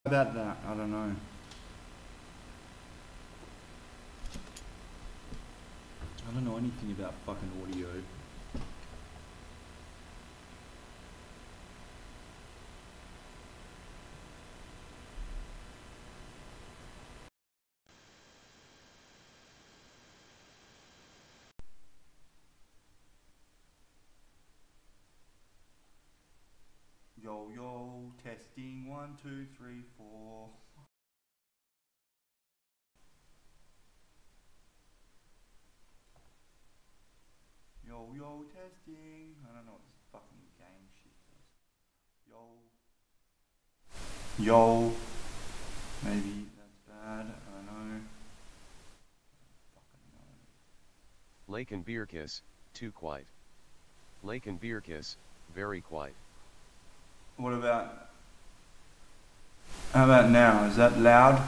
About that, I don't know. I don't know anything about fucking audio. Yo, yo, testing 1, 2, 3, 4. Yo, yo, testing. I don't know what this fucking game shit does. Yo. Yo. Maybe that's bad. I don't know. Fucking know. Lake and beer kiss, too quiet. Lake and beer kiss, very quiet. What about? How about now? Is that loud?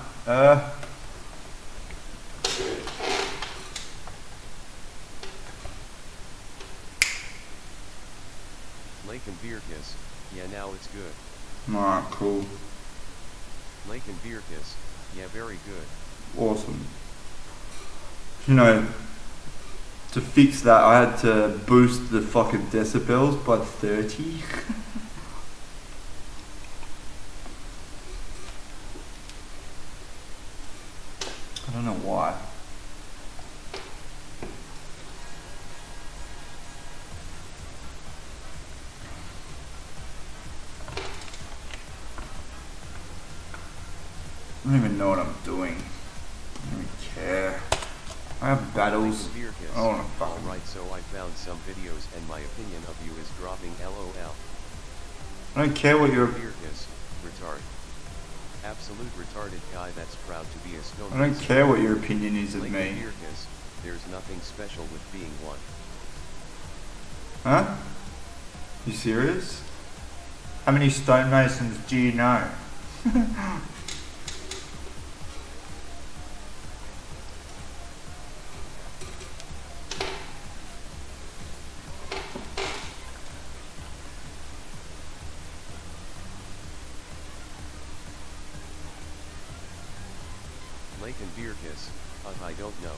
Lake and beer kiss, yeah, now it's good. Alright, cool. Lake and beer kiss, yeah, very good. Awesome. You know, to fix that, I had to boost the fucking decibels by 30. I don't know why. I don't even know what I'm doing. I don't even care. I have battles. I don't want to fucking... Alright, so I found some videos and my opinion of you is dropping LOL. I don't care what your... Beer kiss, retard. Absolute retarded guy that's proud to be a stone. I don't care what your opinion is of Lake me. and beer kiss, there's nothing special with being one. Huh? You serious? How many stonemasons do you know? Lake and beer kiss, I don't know.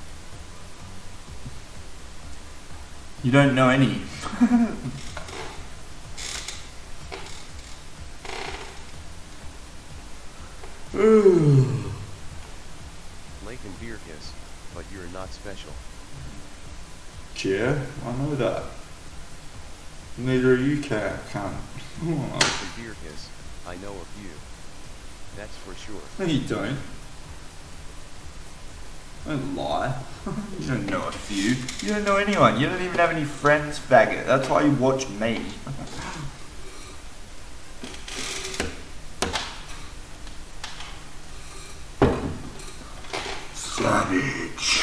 You don't know any. Lake and beer kiss, but you're not special. Yeah, I know that. Neither are you, cunt. Lake and beer kiss, I know a few. That's for sure. No, you don't. Don't lie. You don't know a few. You don't know anyone. You don't even have any friends, faggot. That's why you watch me. Savage.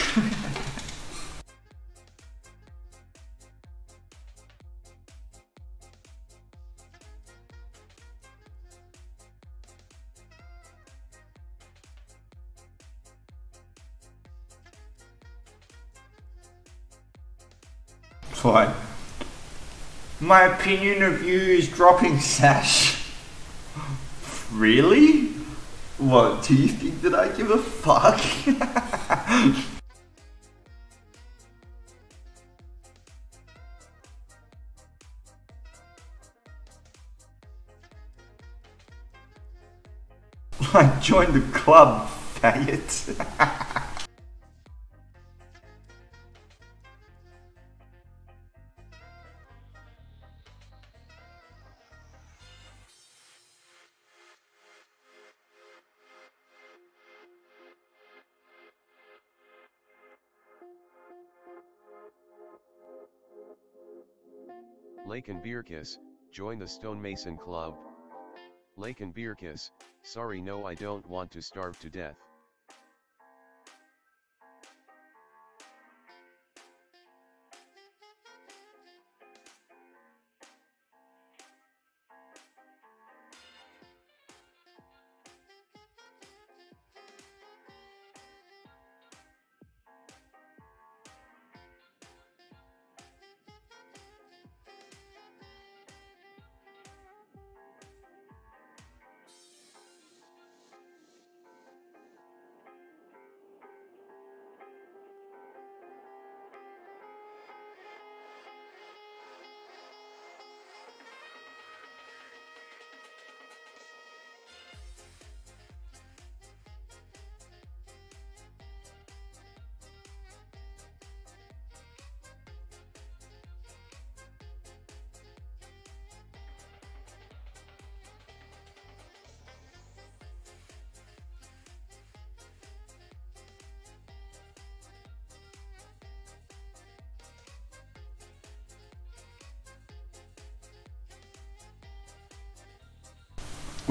Fine. My opinion of you is dropping, Sash. Really? What, do you think that I give a fuck? I joined the club, faggot. Lake and beer kiss, join the stonemason club. Lake and beer kiss, sorry no I don't want to starve to death.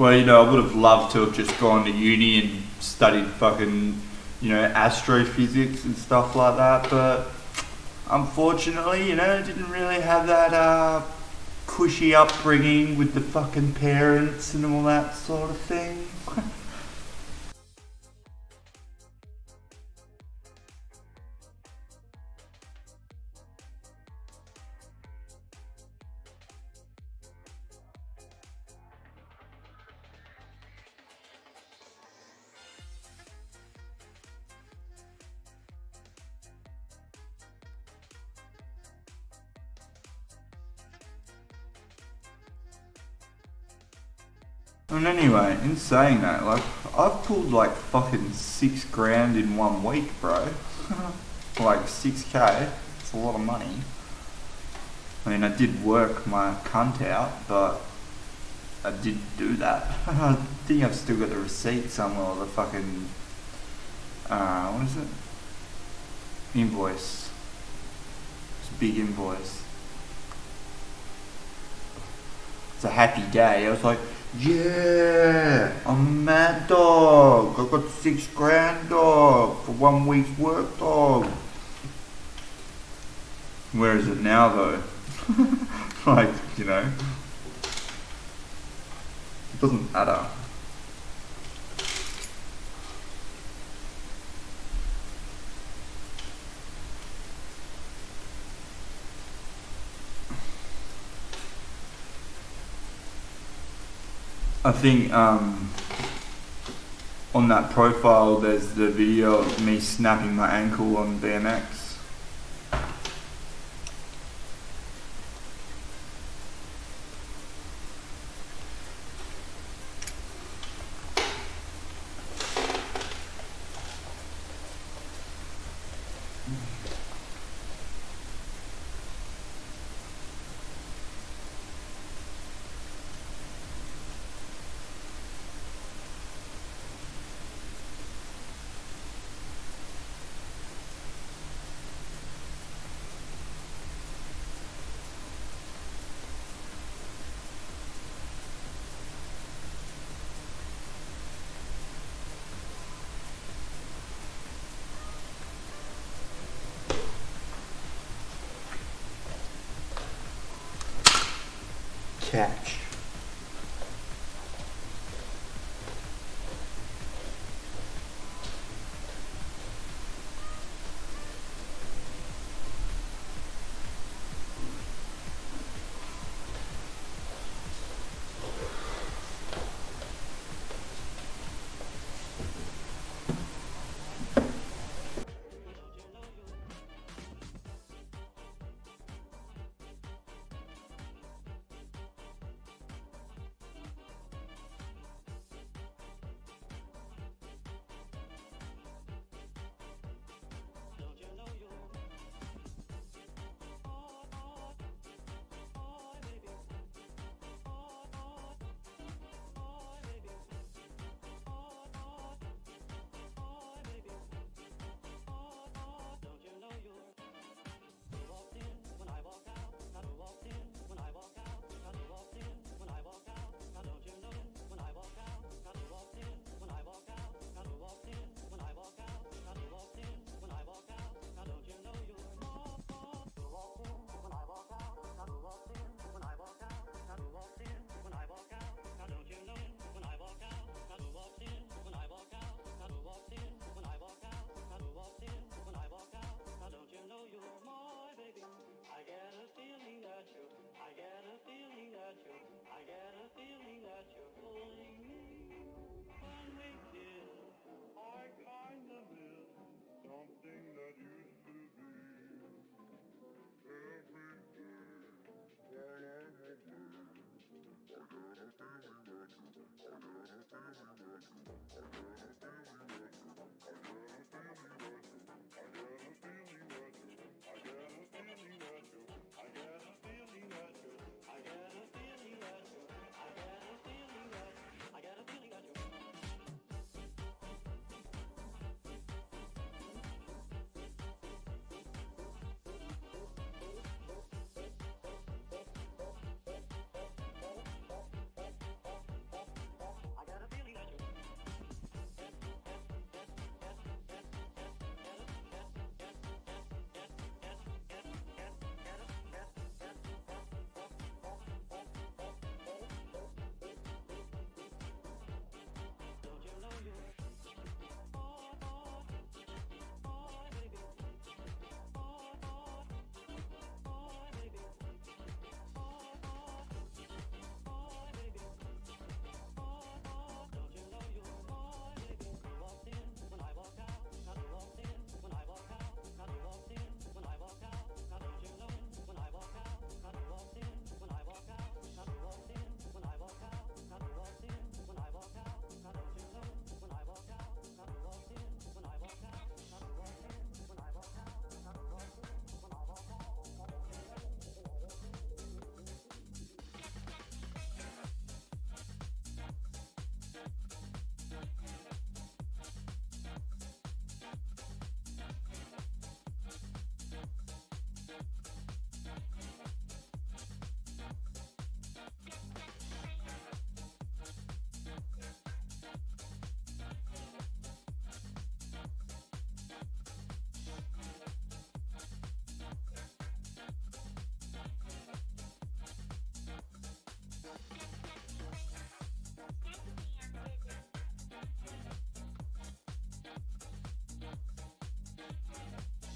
Well, you know, I would have loved to have just gone to uni and studied fucking, you know, astrophysics and stuff like that, but unfortunately, you know, didn't really have that cushy upbringing with the fucking parents and all that sort of thing. And anyway, in saying that, like, I've pulled like fucking 6 grand in 1 week, bro. Like 6K. It's a lot of money. I mean, I did work my cunt out, but I did do that. I think I've still got the receipt somewhere, or the fucking, what is it? Invoice. It's a big invoice. It's a happy day. I was like, yeah, I'm a mad dog. I got 6 grand, dog, for 1 week's work, dog. Where is it now, though? Like, you know, it doesn't matter. I think on that profile there's the video of me snapping my ankle on BMX. Catch.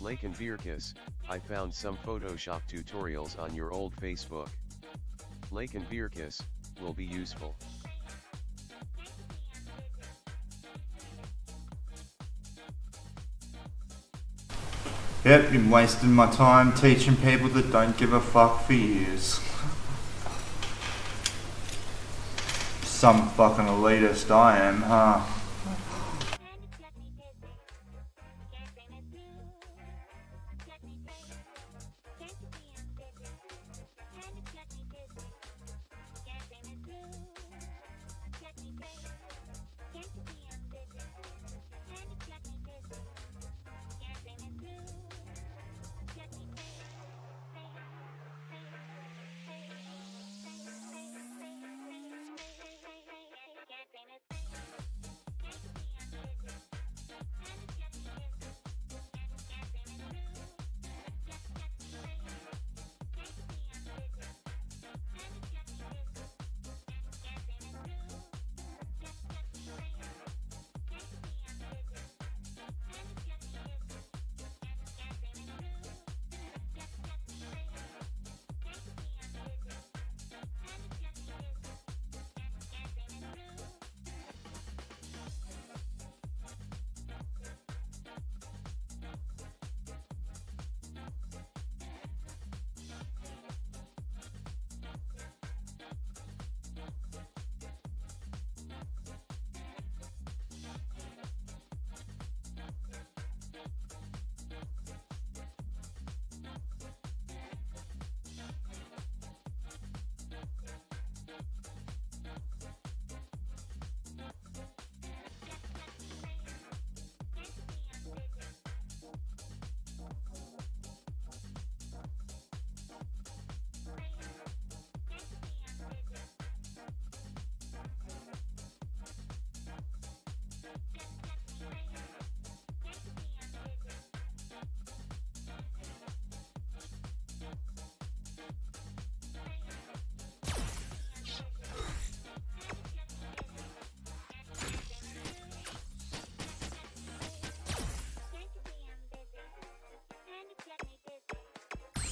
Lake and Birkus, I found some Photoshop tutorials on your old Facebook. Lake and Birkus, will be useful. Yep, been wasting my time teaching people that don't give a fuck for years. Some fucking elitist I am, huh?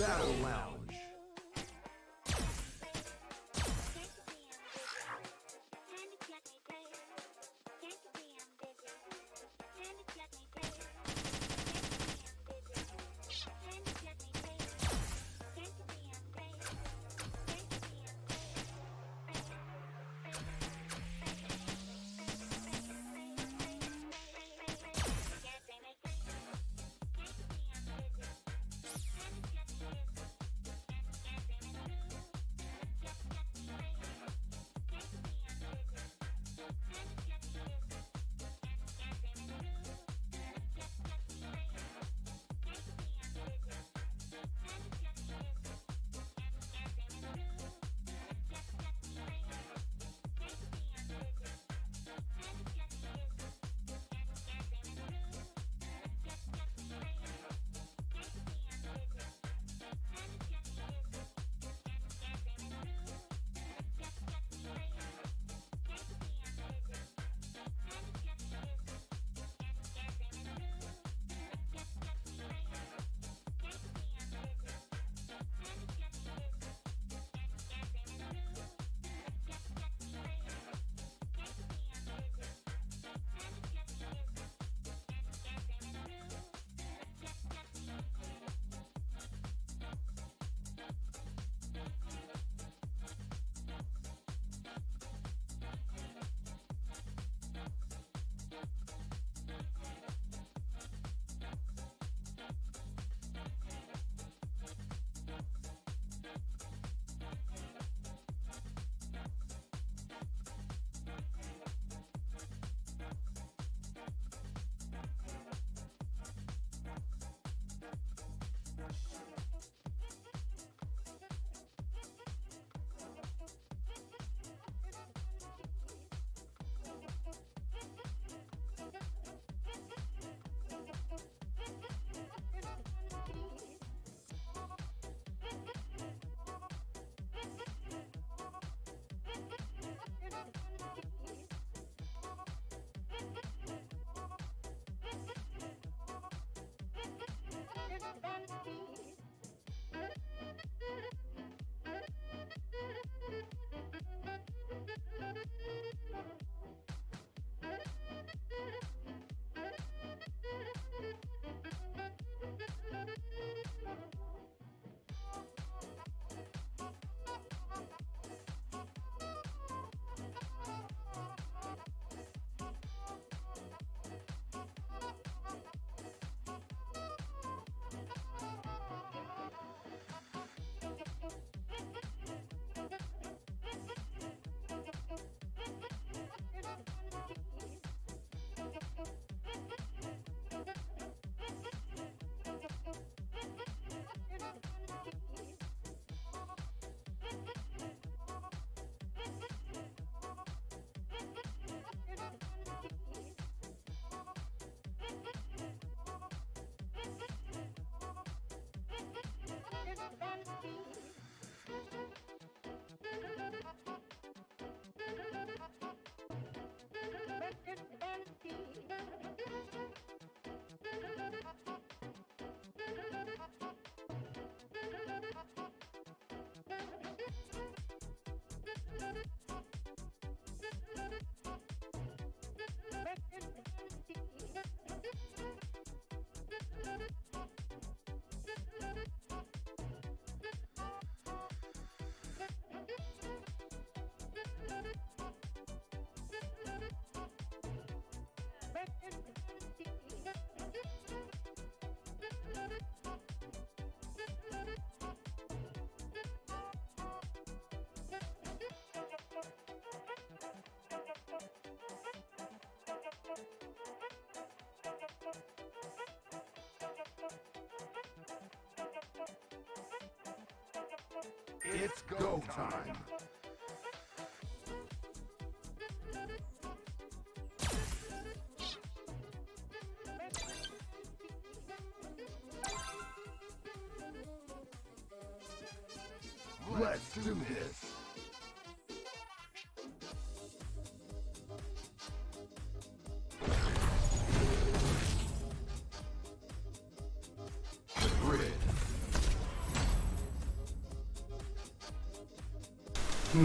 Battle Lounge. It's go time. Let's do this.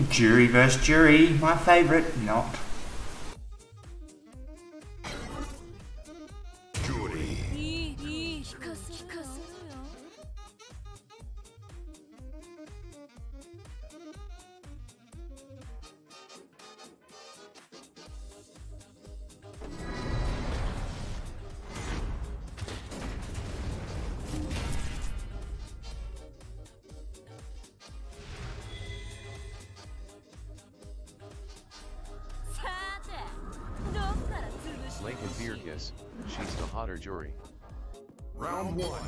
Jury versus jury, my favourite, not. Jury. Lake and Beer Kiss, she's the hotter jury. Round one.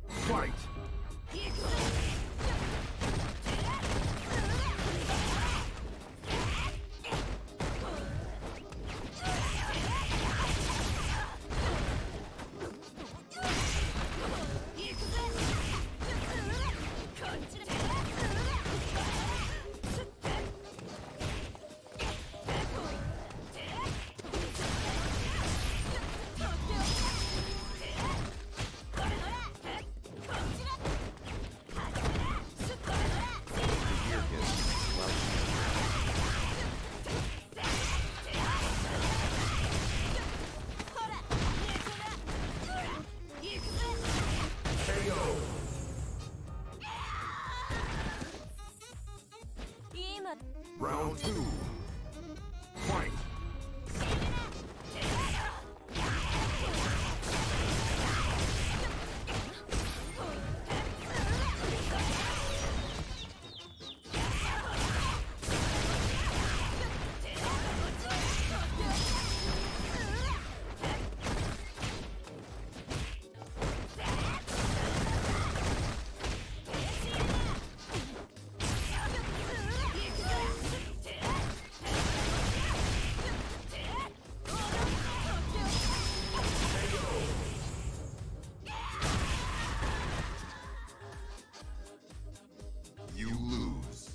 Fight. Round two. Fight. You lose.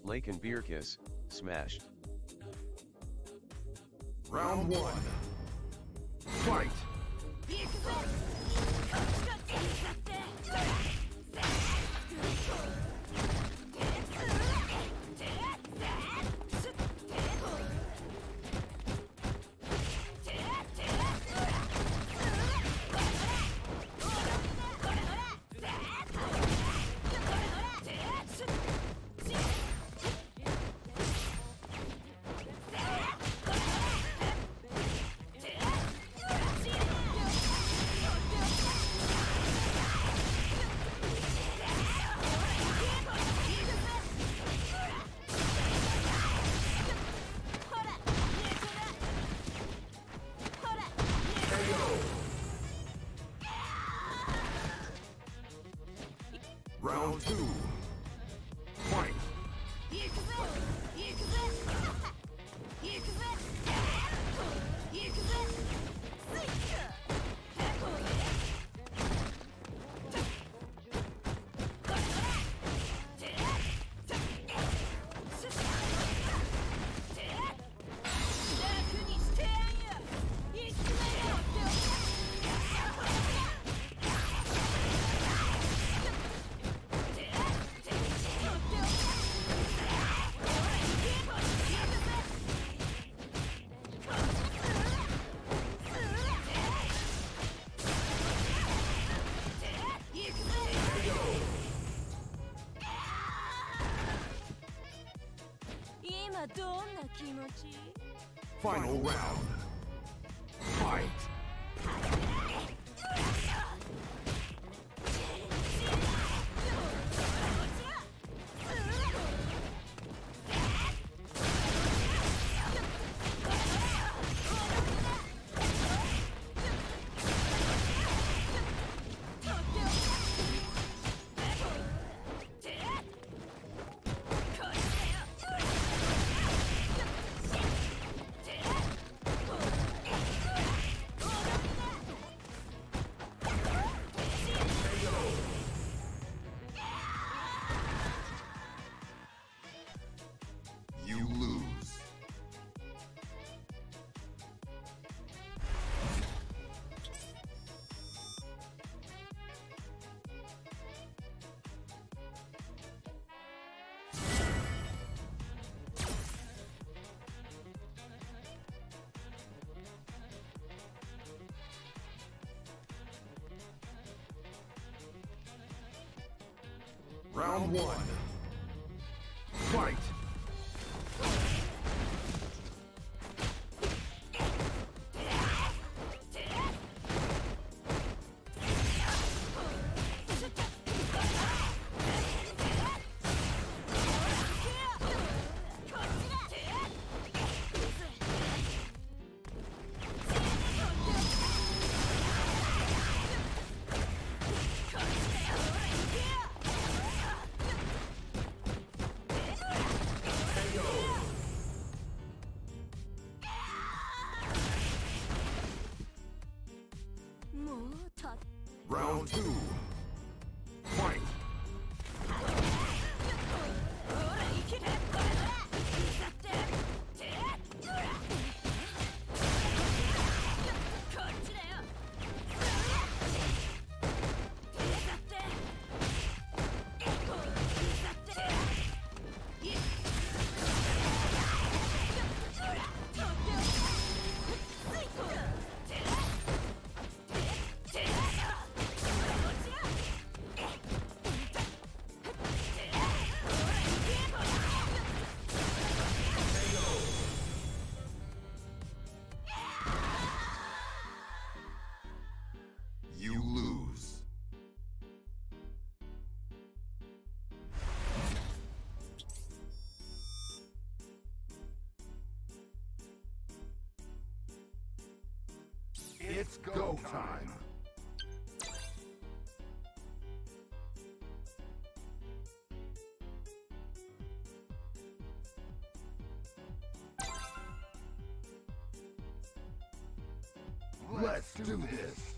Lake and Beer Kiss, smashed. Round one. Fight. Round two. Fight. Final round. Fight. Round one. Fight! Round two. Fight! You lose. It's go time. Let's do this.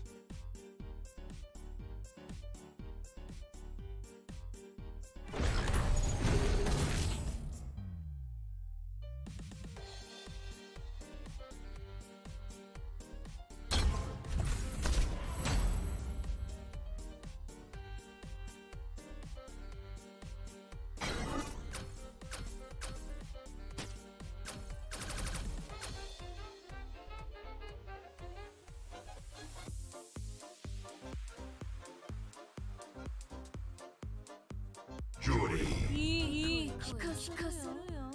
Judy. いいピカピカするよ。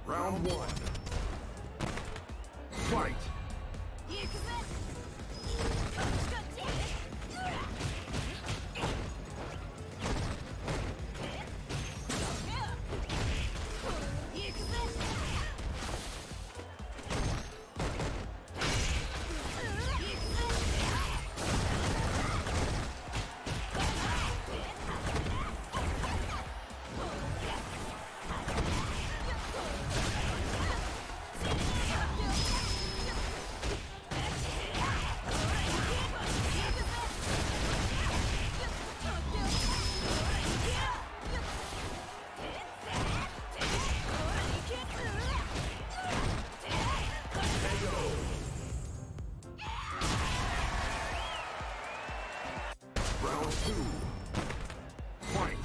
Round one. Fight! 行くぜ。Round two. Fight!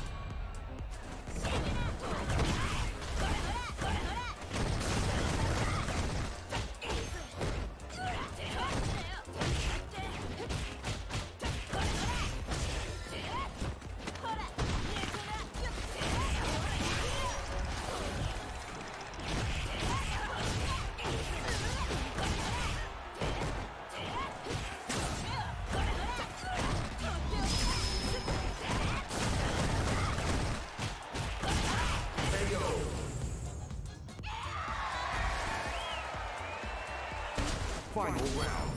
Final round.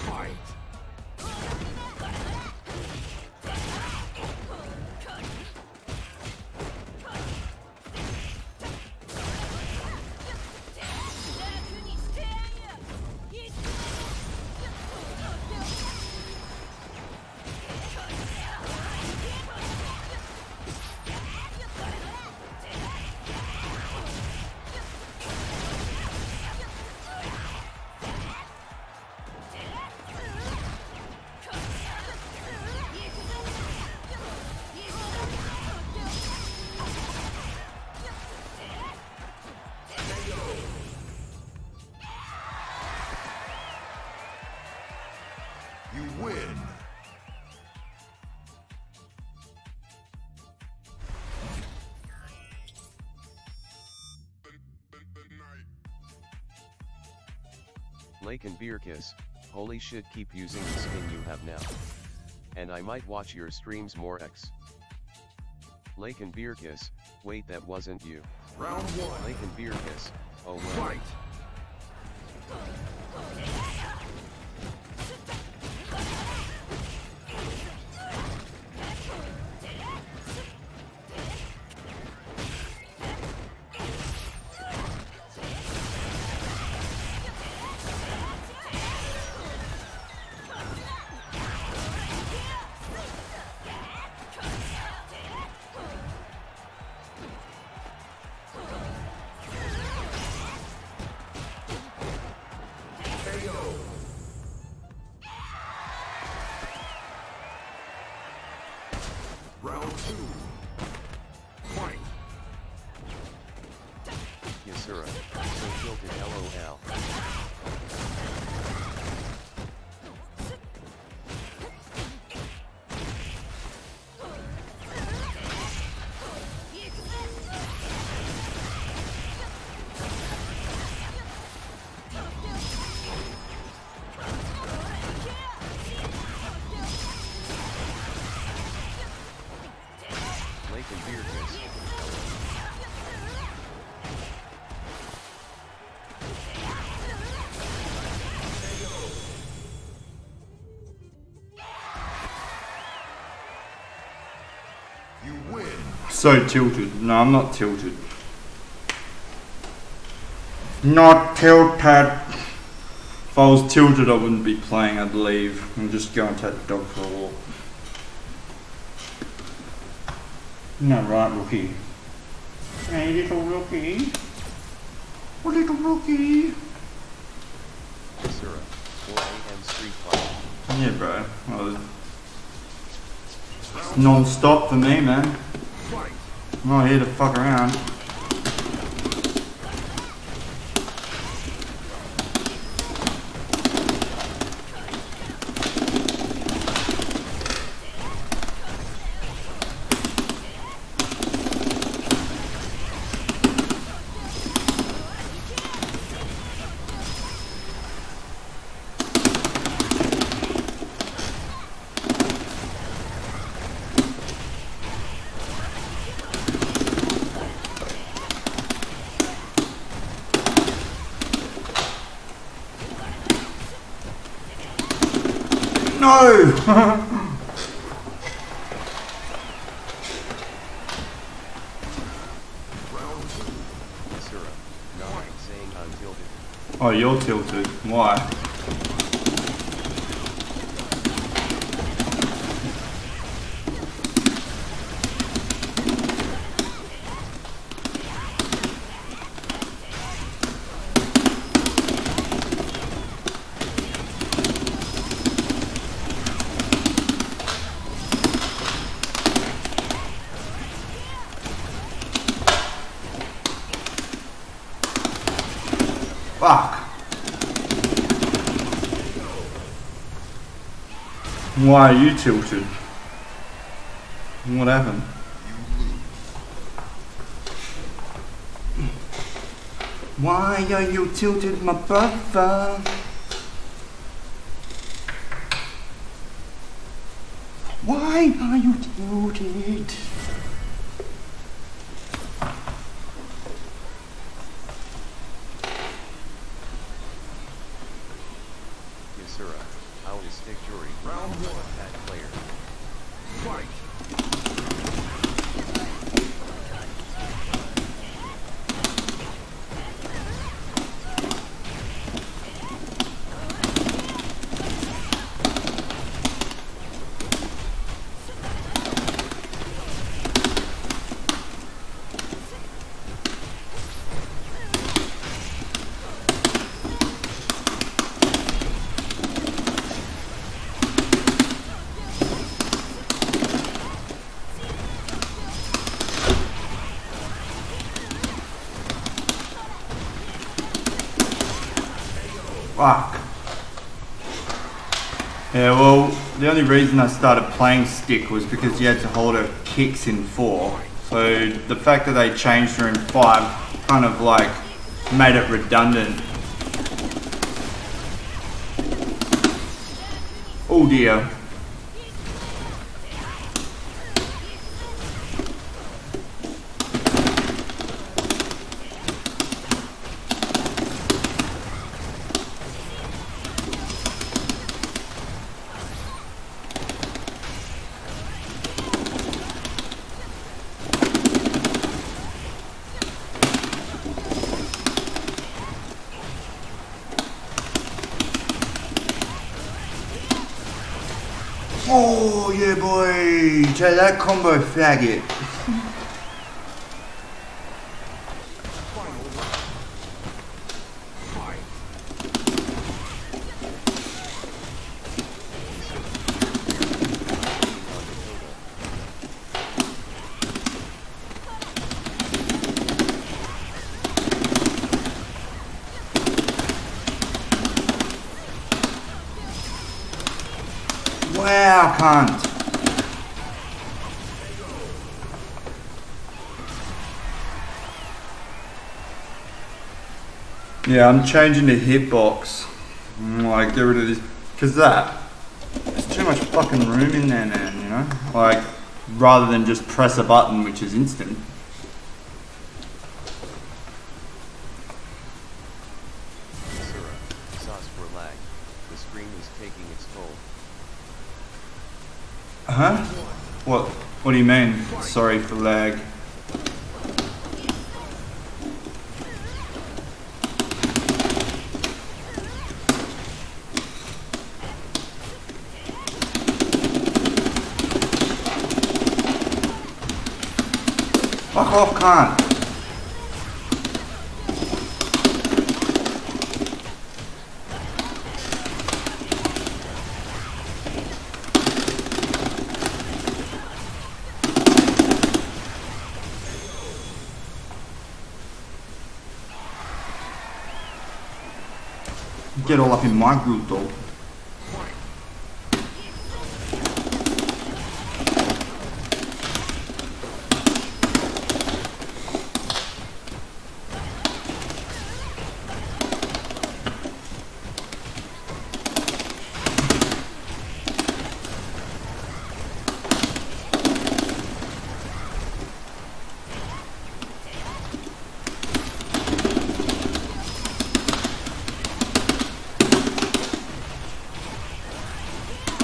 Fight! Lake and Beer Kiss, holy shit, keep using the skin you have now. And I might watch your streams more X. Lake and Beer Kiss, wait, that wasn't you. Round 1. Lake and Beer Kiss, oh well. Fight! Round 2. Fight! Yasura, so tilted LOL. Lake and Beer Kiss. You win! So tilted. No, I'm not tilted. Not tilted. If I was tilted, I wouldn't be playing, I'd leave. I'm just going to take the dog for a walk. No, right, rookie. Hey, little rookie. Oh, little rookie. Yasura, 4 AM Street Fight. Yeah, bro. Well, it's non-stop for me, man. Fight! I'm not here to fuck around. No! Yasura, no, I'm saying I'm tilted. Oh, you're tilted. Why? Fuck. Why are you tilted? What happened? Why are you tilted, my brother? Why are you tilted? Yasura, how is Stick Jury? Round 1. That player. Fight! Fuck. Yeah, well, the only reason I started playing Stick was because you had to hold her kicks in 4. So the fact that they changed her in 5 kind of like made it redundant. Oh dear. Oh yeah boy, try that combo faggot. Wow, cunt. Yeah, I'm changing the hitbox. Like, get rid of this, cause there's too much fucking room in there, man. You know, like rather than just press a button, which is instant. Sauce for lag. The screen is taking its toll. Huh? What do you mean? Sorry for lag. Fuck off, cunt. Get all up in my group, dog.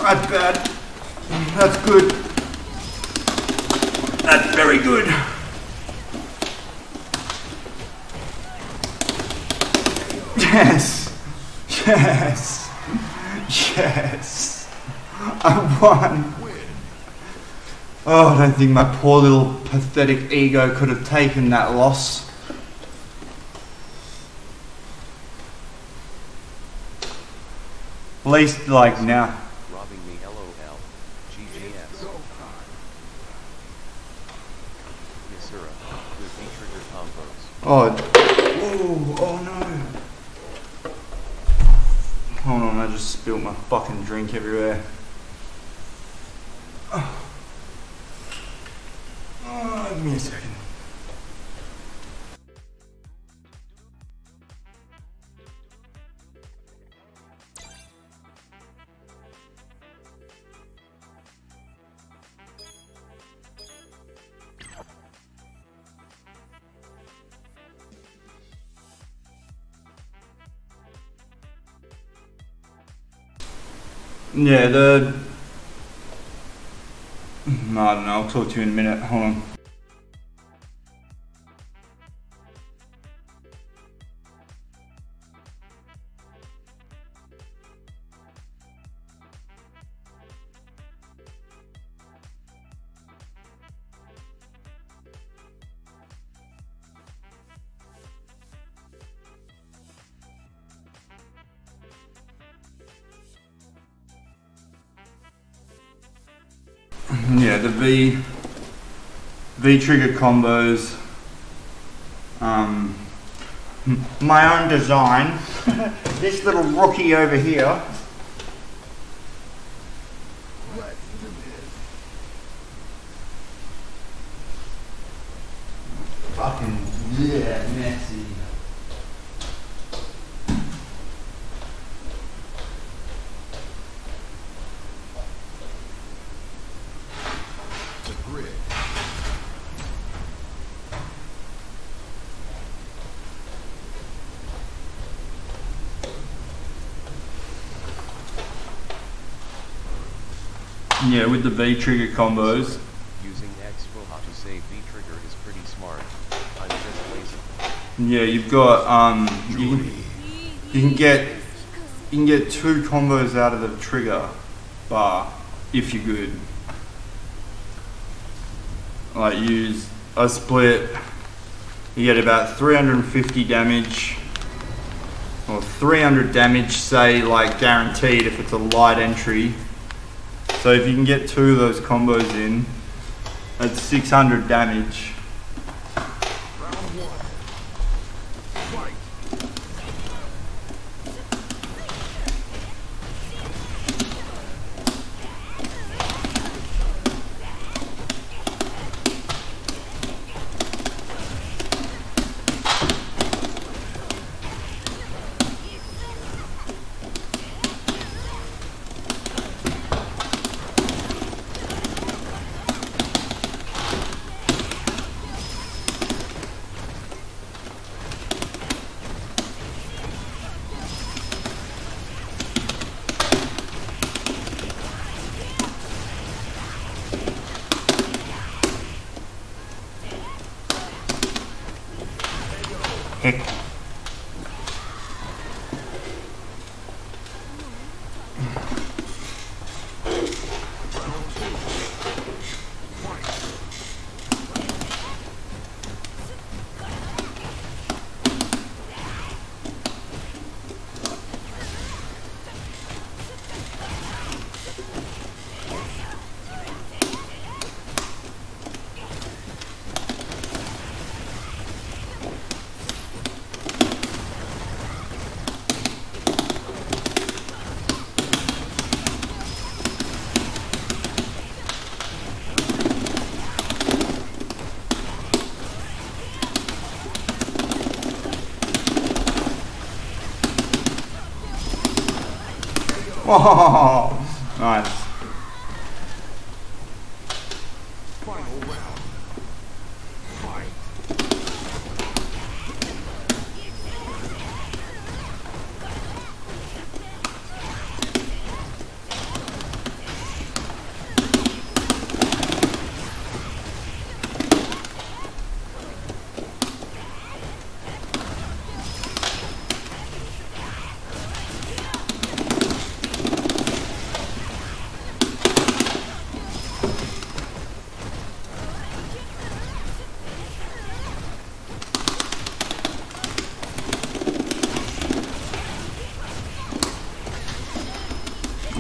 That's bad. That's good. That's very good. Yes. Yes. Yes. I won. Oh, I don't think my poor little pathetic ego could have taken that loss. At least, like, now. Robbing me LOL. GGS. Yasura. Good V-trigger combos. Oh no. Hold on, I just spilled my fucking drink everywhere. Give me a second. Yeah, I don't know, I'll talk to you in a minute, hold on. Yeah, the V trigger combos, my own design. This little rookie over here. Fucking yeah, messy. Yeah, with the V trigger combos. Using X to say V trigger is pretty smart. I'm just lazy. Yeah, you've got you can get 2 combos out of the trigger bar if you're good. Like use a split, you get about 350 damage or 300 damage, say, like guaranteed if it's a light entry. So if you can get 2 of those combos in, that's 600 damage. Heck. Oh, nice. Final round. Fight.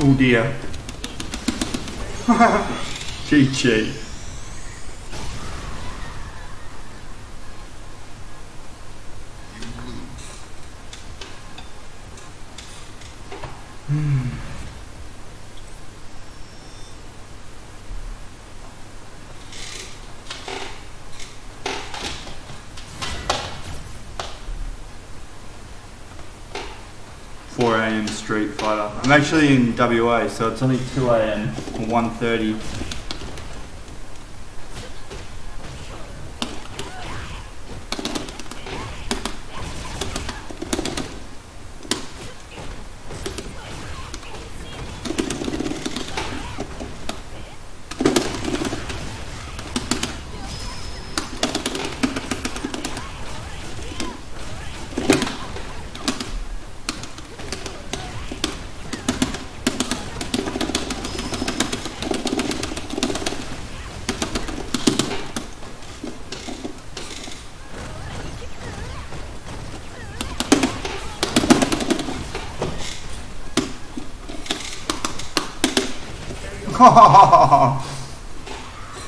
Oh dear. Cheat sheet. Hmm. 4 AM Street Fighter. I'm actually in WA, so it's only 2 AM or 1:30.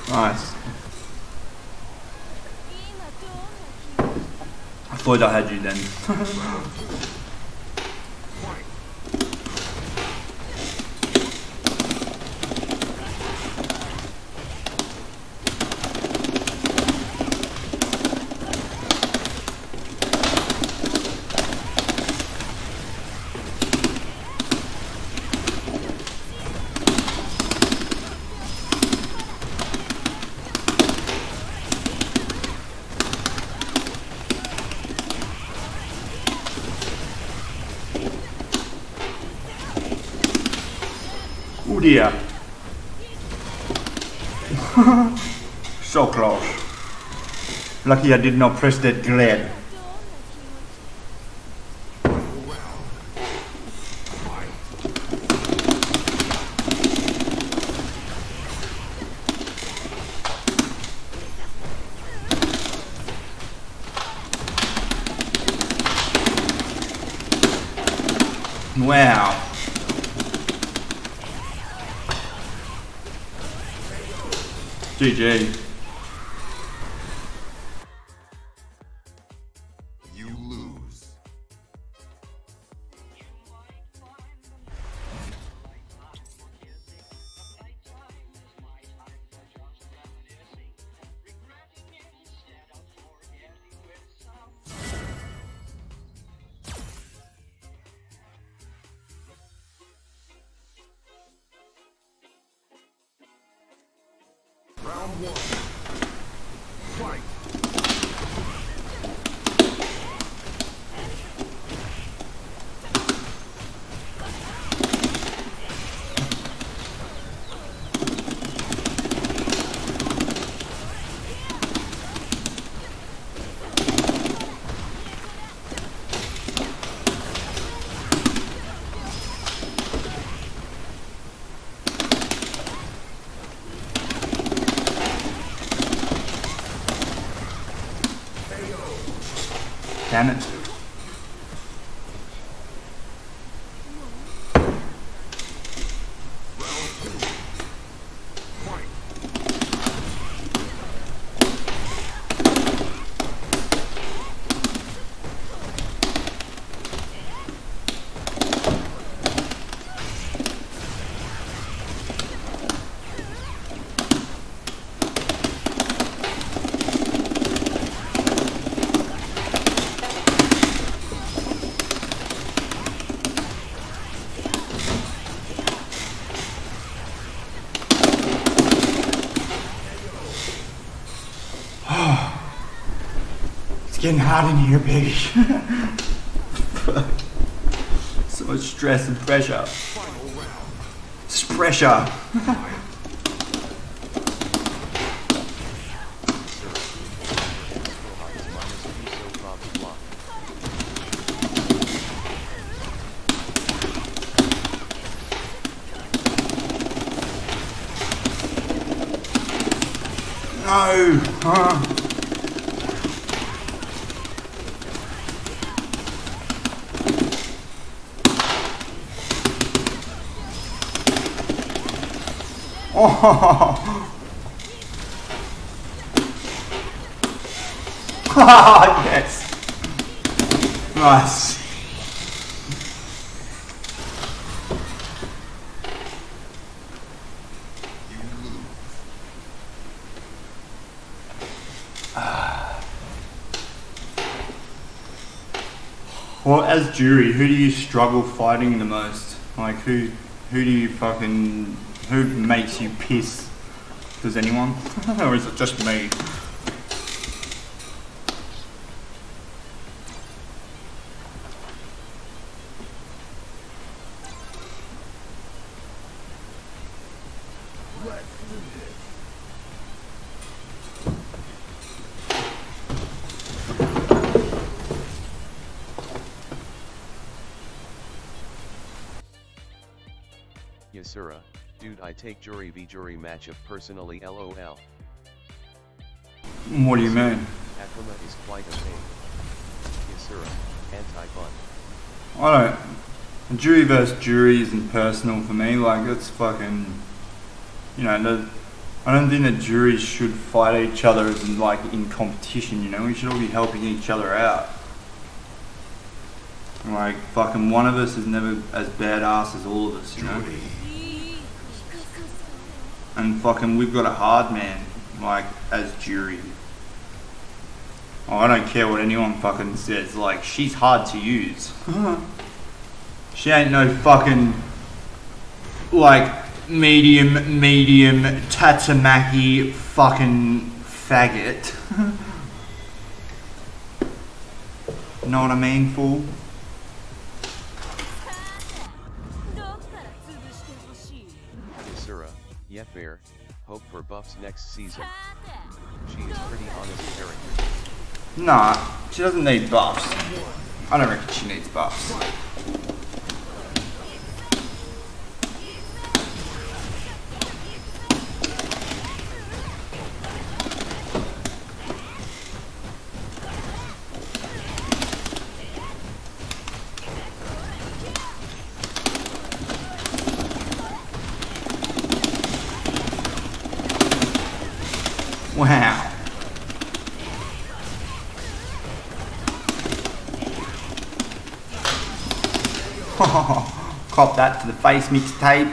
Nice. I thought I had you then. Oh dear. So close. Lucky I did not press that glad. Wow. GG. You lose. Round one. Fight. Damn it. It's getting hot in here, baby. So much stress and pressure. It's pressure. No. Oh. Yes. Nice. Well, as jury, who do you struggle fighting the most? Like, who do you fucking, who makes you piss? Does anyone? Or is it just me? Yasura, dude, I take jury v jury matchup personally, lol. What do you mean? Akrama is quite a pain. Yasura, anti-fun. I don't, jury versus jury isn't personal for me, like, it's fucking, you know, I don't think that juries should fight each other as in, like, in competition, you know, we should all be helping each other out. Like, fucking one of us is never as badass as all of us, you know? And fucking we've got a hard man, like, as jury. Oh, I don't care what anyone fucking says, like, she's hard to use. She ain't no fucking, like, medium, tatamaki fucking faggot. Know what I mean, fool? Yasura, yeah fair, Hope for buffs next season. She is pretty honest character. Nah, she doesn't need buffs. I don't reckon she needs buffs. Wow. Cop that to the face mixtape.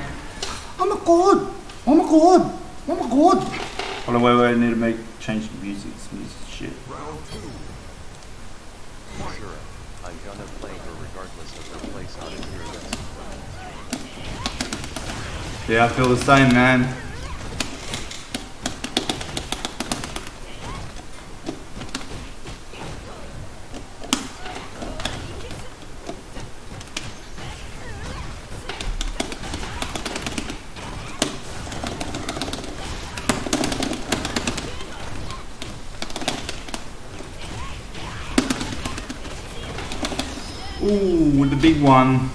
Oh my god! Oh my god! Oh my god! Hold on, wait, I need to change the music. It's music shit. Round 2. Sure, I'm gonna play her regardless of her place on the tier list. Yeah, I feel the same, man. Ooh, the big one.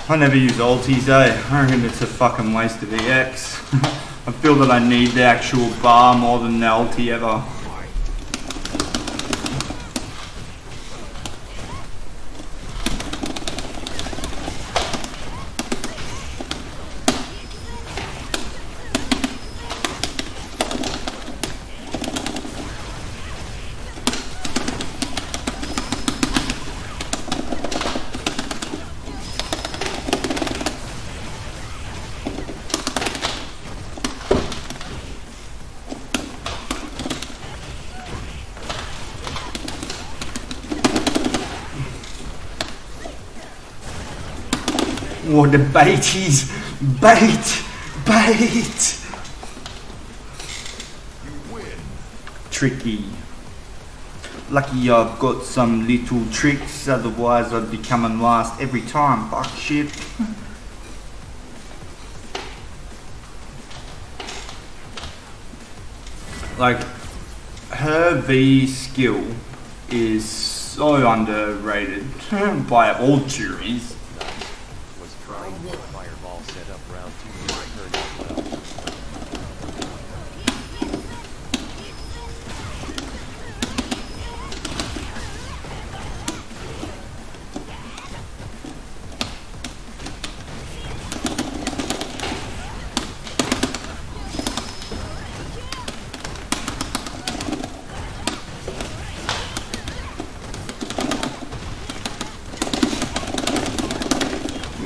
I never use ultis, eh? I reckon it's a fucking waste of EX. I feel that I need the actual bar more than the ulti ever. Oh, the baities! Bait! Bait! You win. Tricky. Lucky I've got some little tricks, otherwise I'd be coming last every time. Fuck shit. Like, her V skill is so underrated by all juries. Was trying to fireball set up round 2 and turned out well.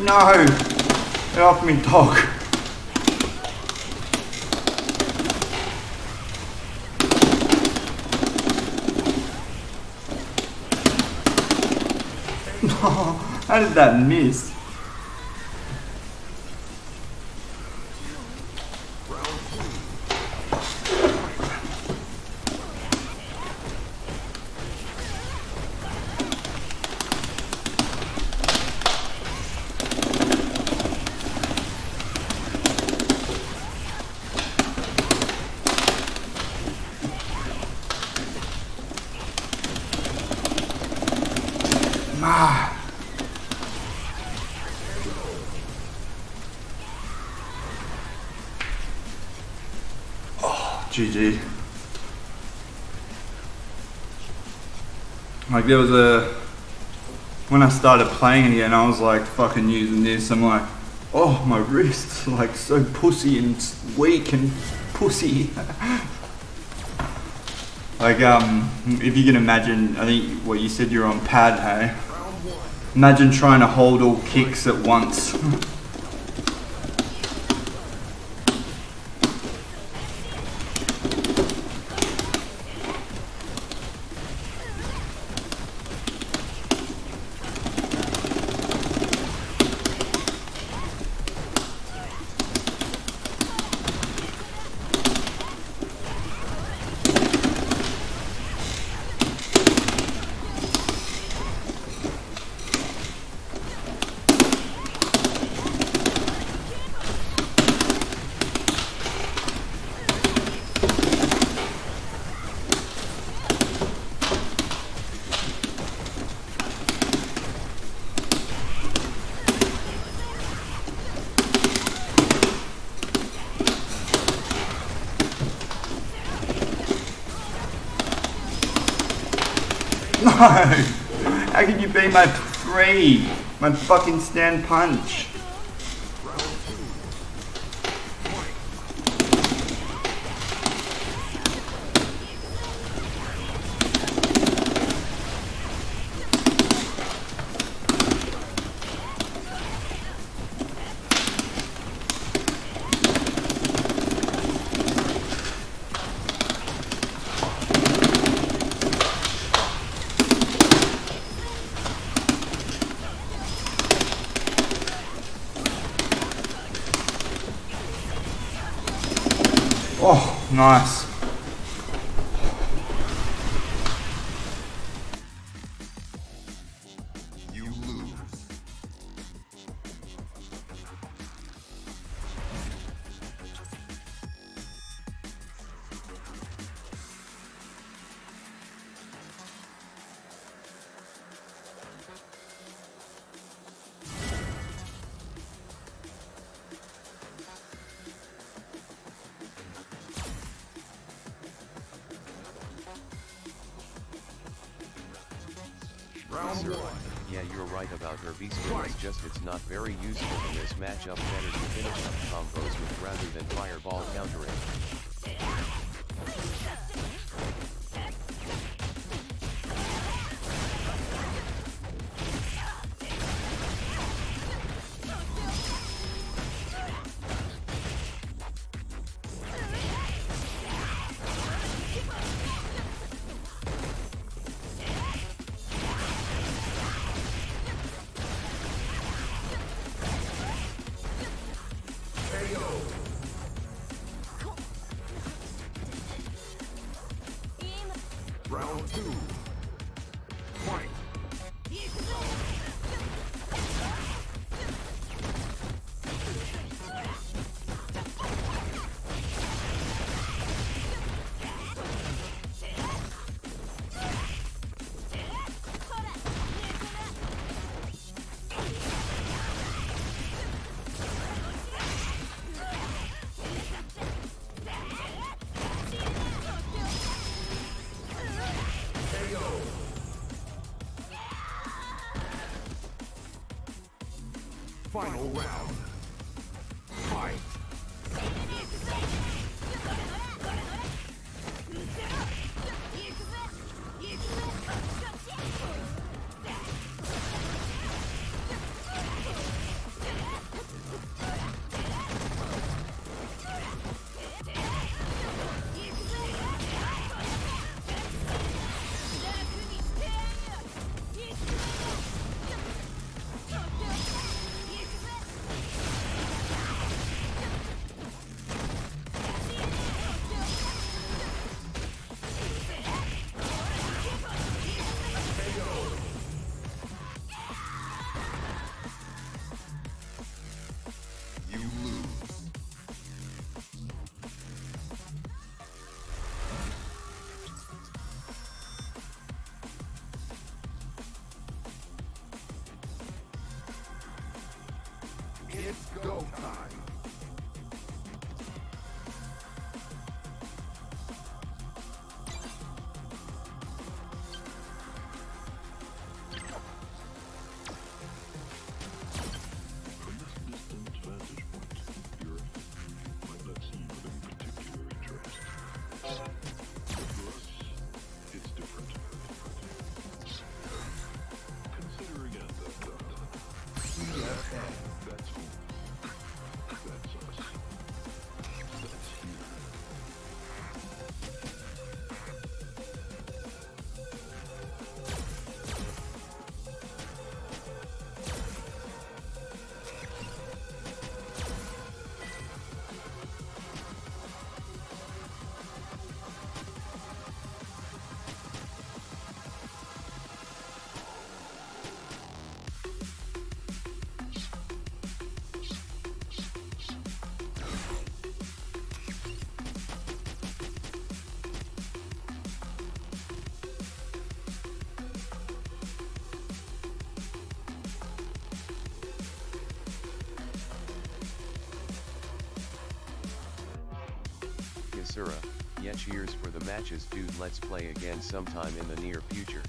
No! Get off me, dog. No, how did that miss? Ah. Oh, GG. Like there was when I started playing again, I was like fucking using this. I'm like, oh, my wrist's like so pussy and weak and pussy. Like if you can imagine, I think what you said you're on pad, hey? Imagine trying to hold all kicks at once. No! How could you be my 3? My fucking stand punch. Oh, nice. You lose. Round Sir, 1. yeah, you're right about her beast skill, it's just it's not very useful in this matchup. Better to finish up combos with rather than fireball countering. Round 2. Fight. Final round. Fight. You lose. It's go time. From this distant vantage point, the Earth might not seem of any particular interest. But for us, it's different. Consider again that dot. That's home. That's us. That's here. Yasura, Yeah, cheers for the matches, dude. Let's play again sometime in the near future.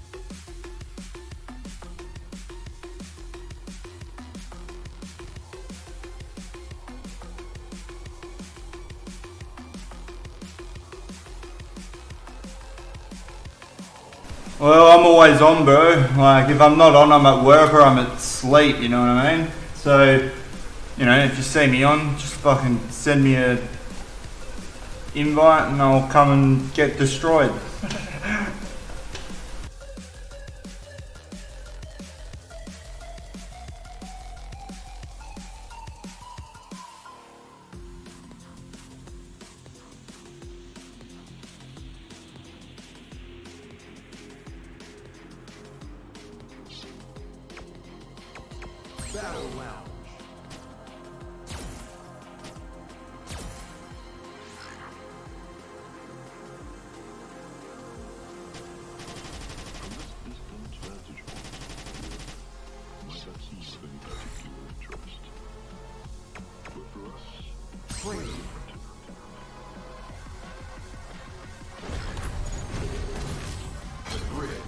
Well, I'm always on, bro. Like, if I'm not on, I'm at work or I'm at sleep, you know what I mean? So, you know, if you see me on, just fucking send me a invite and I'll come and get destroyed. Battle Lounge. From this distant vantage point, might not seem of any particular interest. But for us, Training. The grid.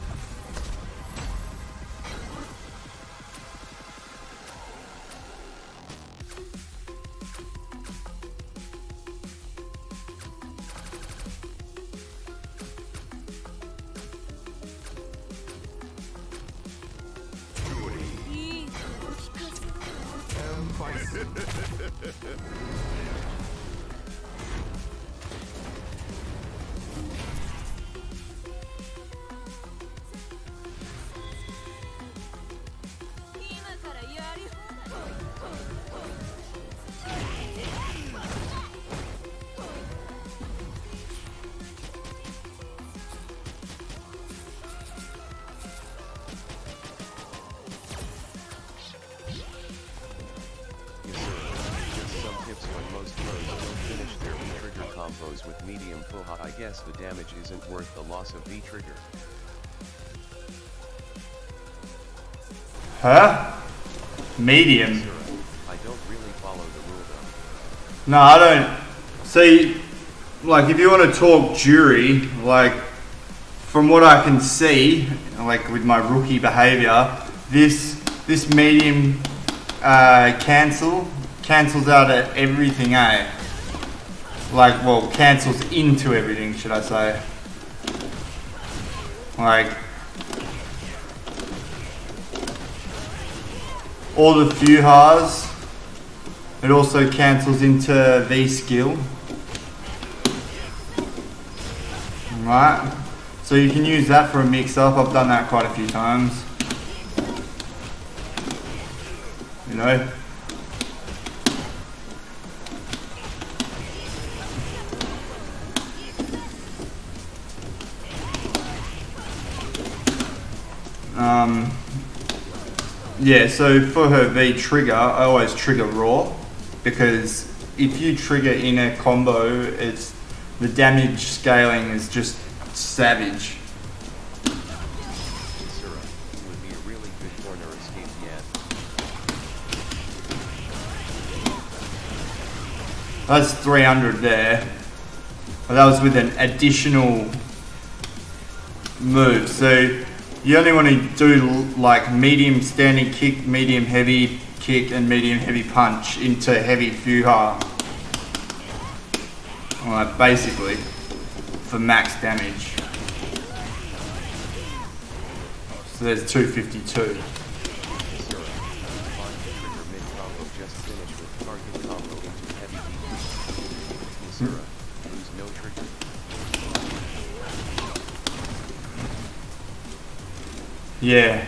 Combos with medium Poha. I guess the damage isn't worth the loss of the trigger. Huh? Medium? I don't really follow the rule though. No, I don't. See, like, if you want to talk jury, like, from what I can see, like with my rookie behavior, this medium cancels out at everything, eh? Like, well, cancels into everything, should I say. Like, all the Fuhas, it also cancels into V skill. Right, so you can use that for a mix-up. I've done that quite a few times. You know? Yeah, so for her V trigger, I always trigger raw, because if you trigger in a combo, it's the damage scaling is just savage. Sura would be a really good corner escape yet. That's 300 there. But that was with an additional move. So you only want to do like medium standing kick, medium heavy kick, and medium heavy punch into heavy Fuha. Like, basically, for max damage. So there's 252. Sura, on the trigger mid combo just finish with target combo into heavy DP. Sura, lose no trigger. Yeah.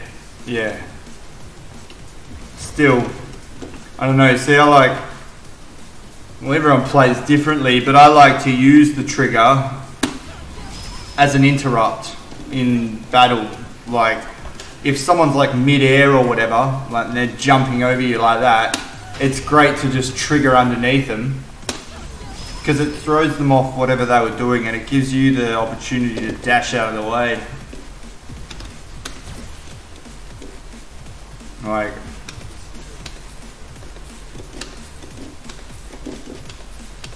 Still, I don't know, see, I like, well, everyone plays differently, but I like to use the trigger as an interrupt in battle. Like, if someone's like mid-air or whatever, like they're jumping over you like that, it's great to just trigger underneath them, because it throws them off whatever they were doing and it gives you the opportunity to dash out of the way. Like,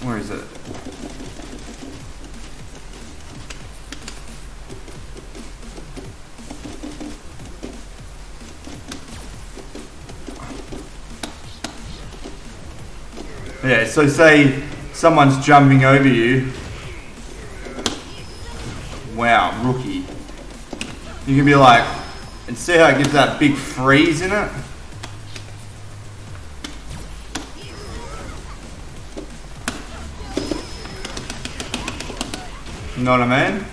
where is it? Yeah, so say someone's jumping over you. Wow, rookie. You can be like, and see how it gives that big freeze in it? You know what I mean?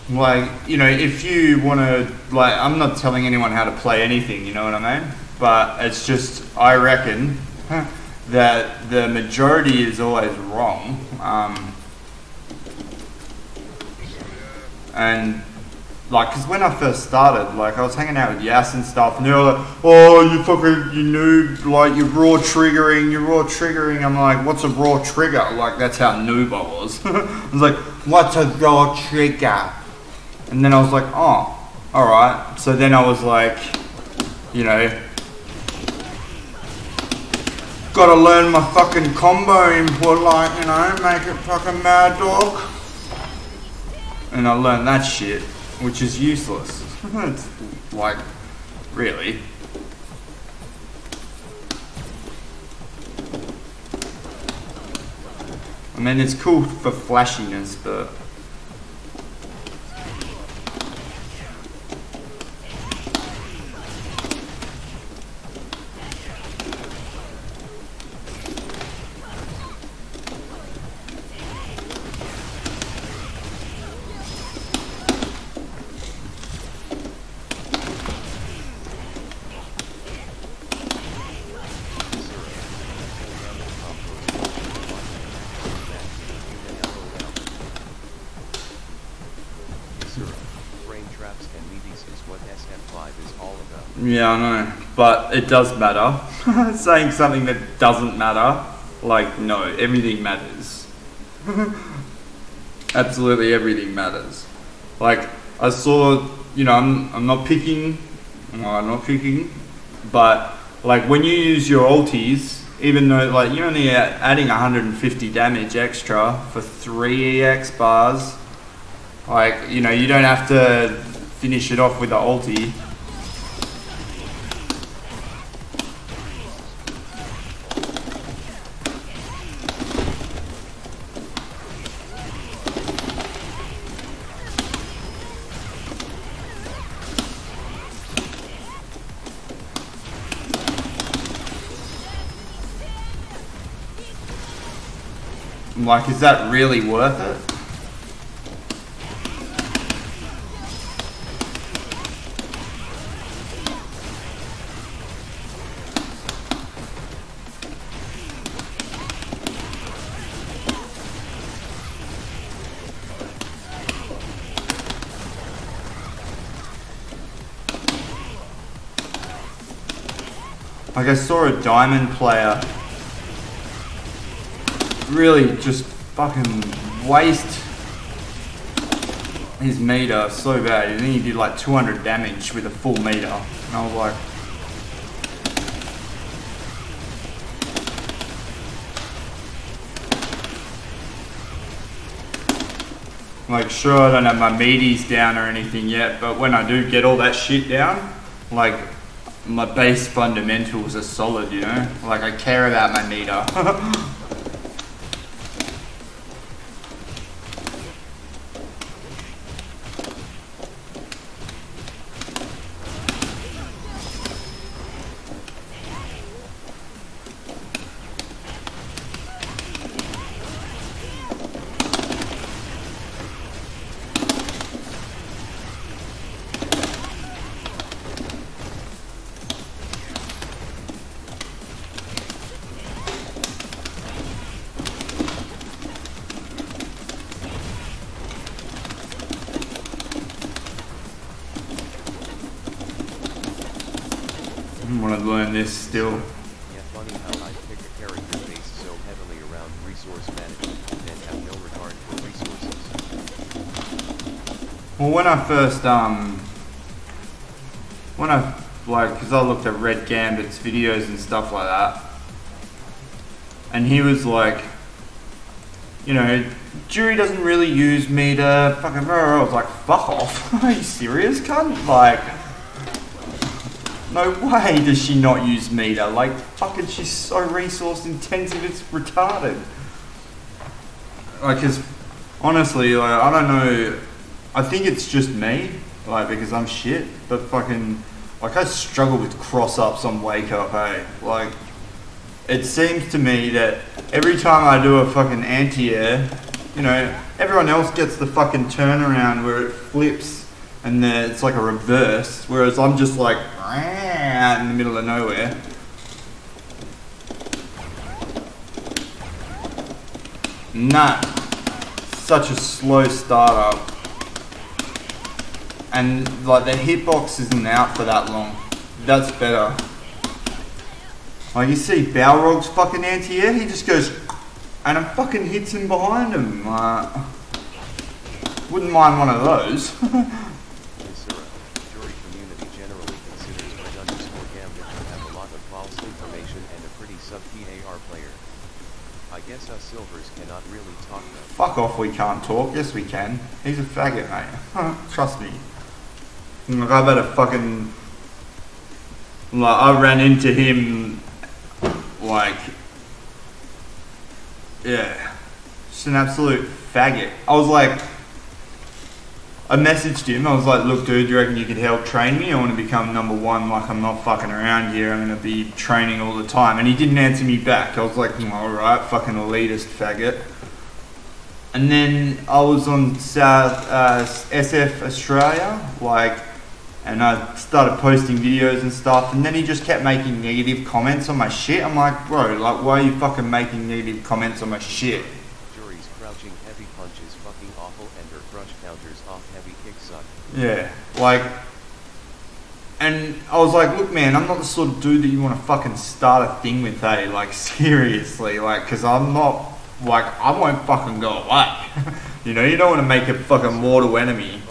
Like, you know, if you want to, like, I'm not telling anyone how to play anything, you know what I mean? But it's just, I reckon that the majority is always wrong. And, like, because when I first started, like, I was hanging out with Yas and stuff, and they were like, oh, you fucking, you noob, like, you're raw triggering. I'm like, what's a raw trigger? Like, that's how noob I was. I was like, what's a raw trigger? And then I was like, oh, alright. So then I was like, you know, gotta learn my fucking combo input, like, you know, make it fucking mad dog. And I learned that shit, which is useless. It's like, really. I mean, it's cool for flashiness, but... Yeah, I know, but it does matter. Saying something that doesn't matter, like, no, everything matters. Absolutely everything matters. Like, I saw, you know, I'm not picking, but, like, when you use your ultis, even though, like, you're only adding 150 damage extra for 3 EX bars, like, you know, you don't have to finish it off with the ulti. Like, is that really worth it? Like, I saw a diamond player really just fucking waste his meter so bad. And then he did like 200 damage with a full meter. And I was like, sure, I don't have my meaties down or anything yet, but when I do get all that shit down, like, my base fundamentals are solid, you know? Like, I care about my meter. I want to learn this still. Yeah, funny how I pick a character based so heavily around resource management and have no regard for resources. Well, when I first, because I looked at Red Gambit's videos and stuff like that, and he was like, you know, Jury doesn't really use meter, fucking, I was like, fuck off. Are you serious, cunt? Like, no way does she not use meter. Like, fucking, she's so resource intensive, it's retarded. Like, cause, honestly, like, I don't know, I think it's just me, like, because I'm shit, but fucking, like, I struggle with cross-ups on Wake Up, hey? Like, it seems to me that every time I do a fucking anti-air, you know, everyone else gets the fucking turnaround where it flips and then it's like a reverse, whereas I'm just like, out in the middle of nowhere. Nah, such a slow startup. And like the hitbox isn't out for that long. That's better. Like you see Balrog's fucking anti-air, he just goes and it fucking hits him behind him. Wouldn't mind one of those. Jury community generally considers red_gambit to have a lot of false information and a pretty sub-PAR player. I guess us silvers cannot really talk though. Fuck off, we can't talk. Yes we can. He's a faggot, mate. Trust me. Like I better fucking, like I ran into him, like, yeah, just an absolute faggot. I was like, I messaged him, I was like, look dude, do you reckon you could help train me? I want to become #1, like I'm not fucking around here, I'm going to be training all the time. And he didn't answer me back. I was like, alright, fucking elitist faggot. And then I was on South SF Australia, like, and I started posting videos and stuff, and then he just kept making negative comments on my shit. I'm like, bro, like, why are you fucking making negative comments on my shit? Jury's crouching heavy punch is fucking awful and her crush counters off heavy kicks suck. Yeah, like, and I was like, look man, I'm not the sort of dude that you want to fucking start a thing with, hey, like, seriously, like, because I'm not, like, I won't fucking go away. You know, you don't want to make a fucking mortal enemy.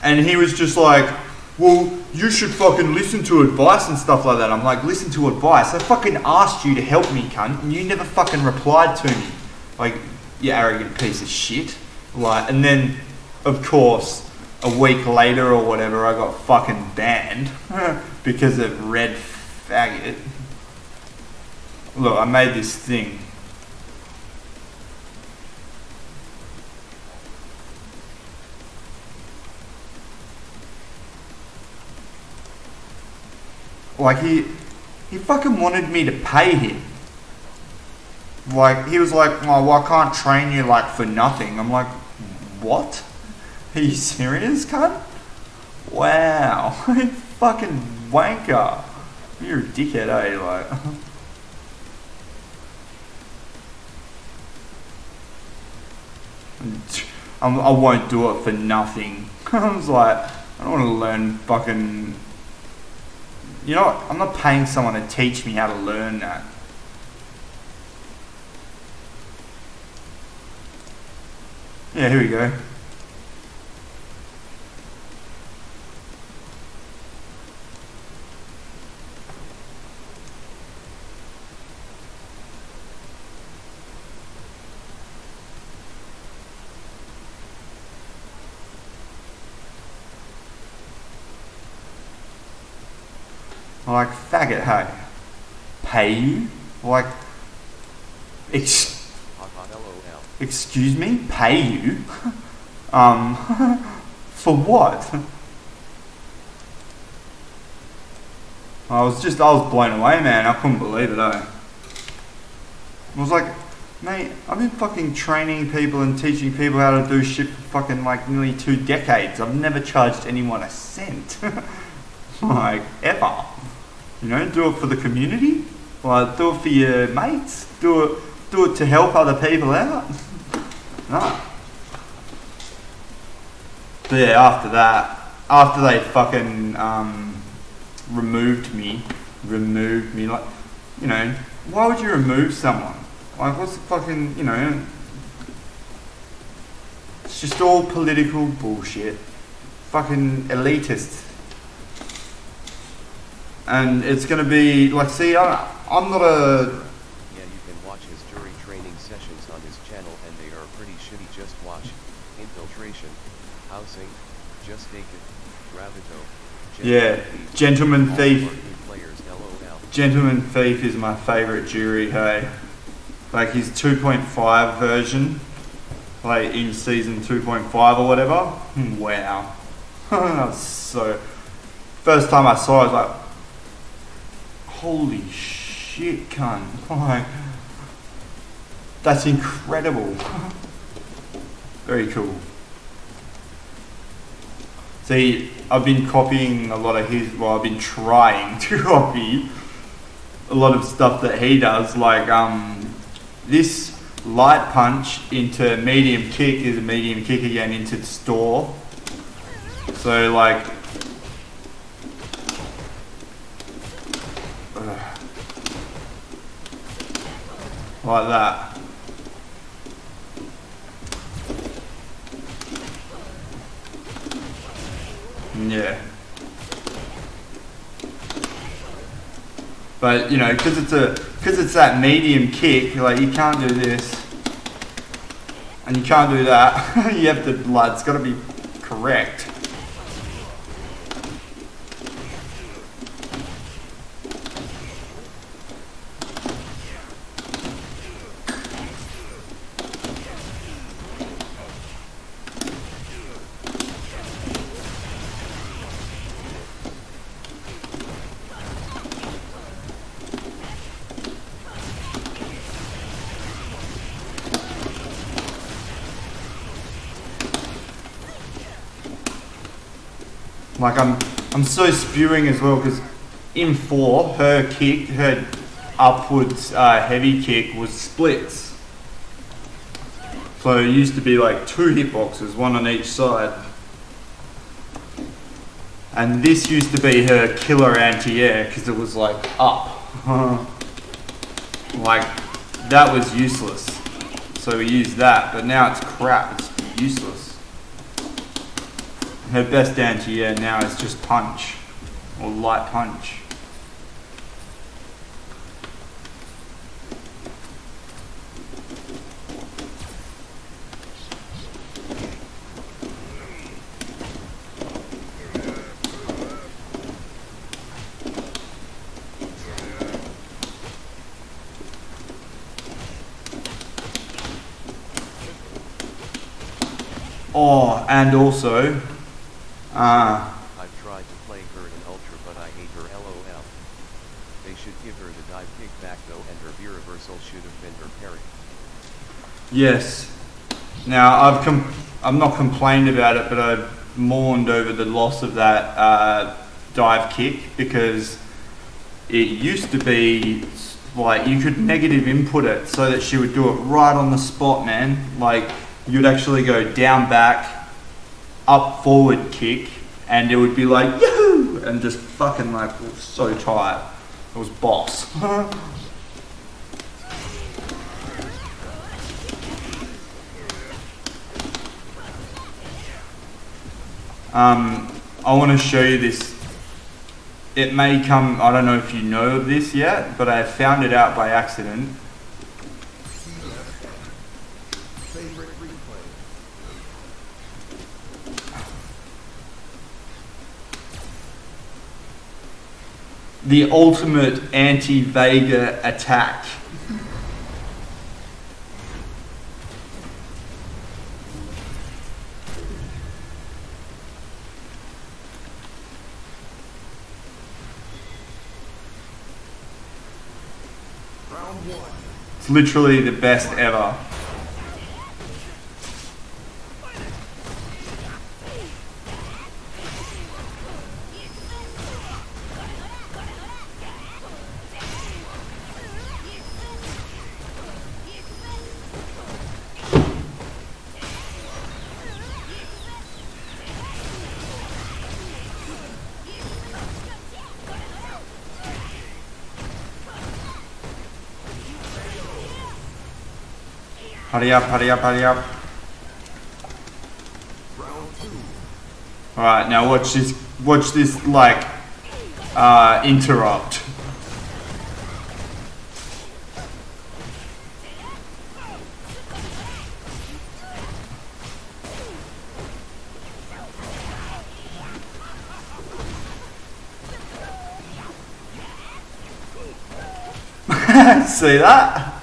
And he was just like, well, you should fucking listen to advice and stuff like that. I'm like, listen to advice? I fucking asked you to help me, cunt, and you never fucking replied to me. Like, you arrogant piece of shit. Like, and then, of course, a week later or whatever, I got fucking banned because of red faggot. Look, I made this thing. Like, he fucking wanted me to pay him. Like, he was like, oh, well, I can't train you, like, for nothing. I'm like, what? Are you serious, cunt? Wow. Fucking wanker. You're a dickhead, eh? Like, I won't do it for nothing. I was like, I don't want to learn fucking... You know what? I'm not paying someone to teach me how to learn that. Yeah, here we go. Like, faggot, hey. Pay you? Like, excuse me? Pay you? For what? I was blown away, man. I couldn't believe it, I was like, mate, I've been fucking training people and teaching people how to do shit for fucking like nearly 2 decades. I've never charged anyone a cent. Like, ever. You know, do it for the community. Like, do it for your mates. Do it to help other people out. No. But yeah, after that, after they fucking removed me, like, you know, why would you remove someone? Like, what's the fucking, you know, it's just all political bullshit. Fucking elitist. And it's gonna be like, see, I'm not a. Yeah, you can watch his jury training sessions on his channel and they are pretty shitty. Just watch Infiltration, Housing, Just Take It, Gravito. Yeah, Gentleman all Thief. are good players, LOL. Gentleman Thief is my favourite jury, hey. Like his 2.5 version, like in season 2.5 or whatever. Wow. That was so. First time I saw it, I was like, holy shit, cunt. Like, that's incredible. Very cool. See, I've been copying a lot of his, well, I've been trying to copy a lot of stuff that he does, like this light punch into medium kick is a medium kick again into the store. So like, like that. Yeah. But you know, because it's that medium kick, like you can't do this, and you can't do that. You have to, like, it's got to be correct. Like I'm so spewing as well because in 4, her kick, her upwards heavy kick was splits. So it used to be like 2 hitboxes, 1 on each side. And this used to be her killer anti-air because it was like up. Like that was useless. So we used that, but now it's crap, it's useless. Her best anti-air now is just punch, or light punch. Oh, and also, I've tried to play her in Ultra but I hate her, LOL. They should give her the dive kick back though, and her V reversal should have been her parry. yes. Now I'm not complained about it, but I've mourned over the loss of that dive kick because it used to be like you could negative input it so that she would do it right on the spot, man. Like you'd actually go down, back, up, forward kick, and it would be like yoo, and just fucking like so tight. It was boss. I want to show you this. It may come, I don't know if you know of this yet, but I found it out by accident. Favorite replay. The ultimate anti-Vega attack. Round 1. It's literally the best ever. Hurry up, hurry up, hurry up. Alright, now watch this like interrupt. See that?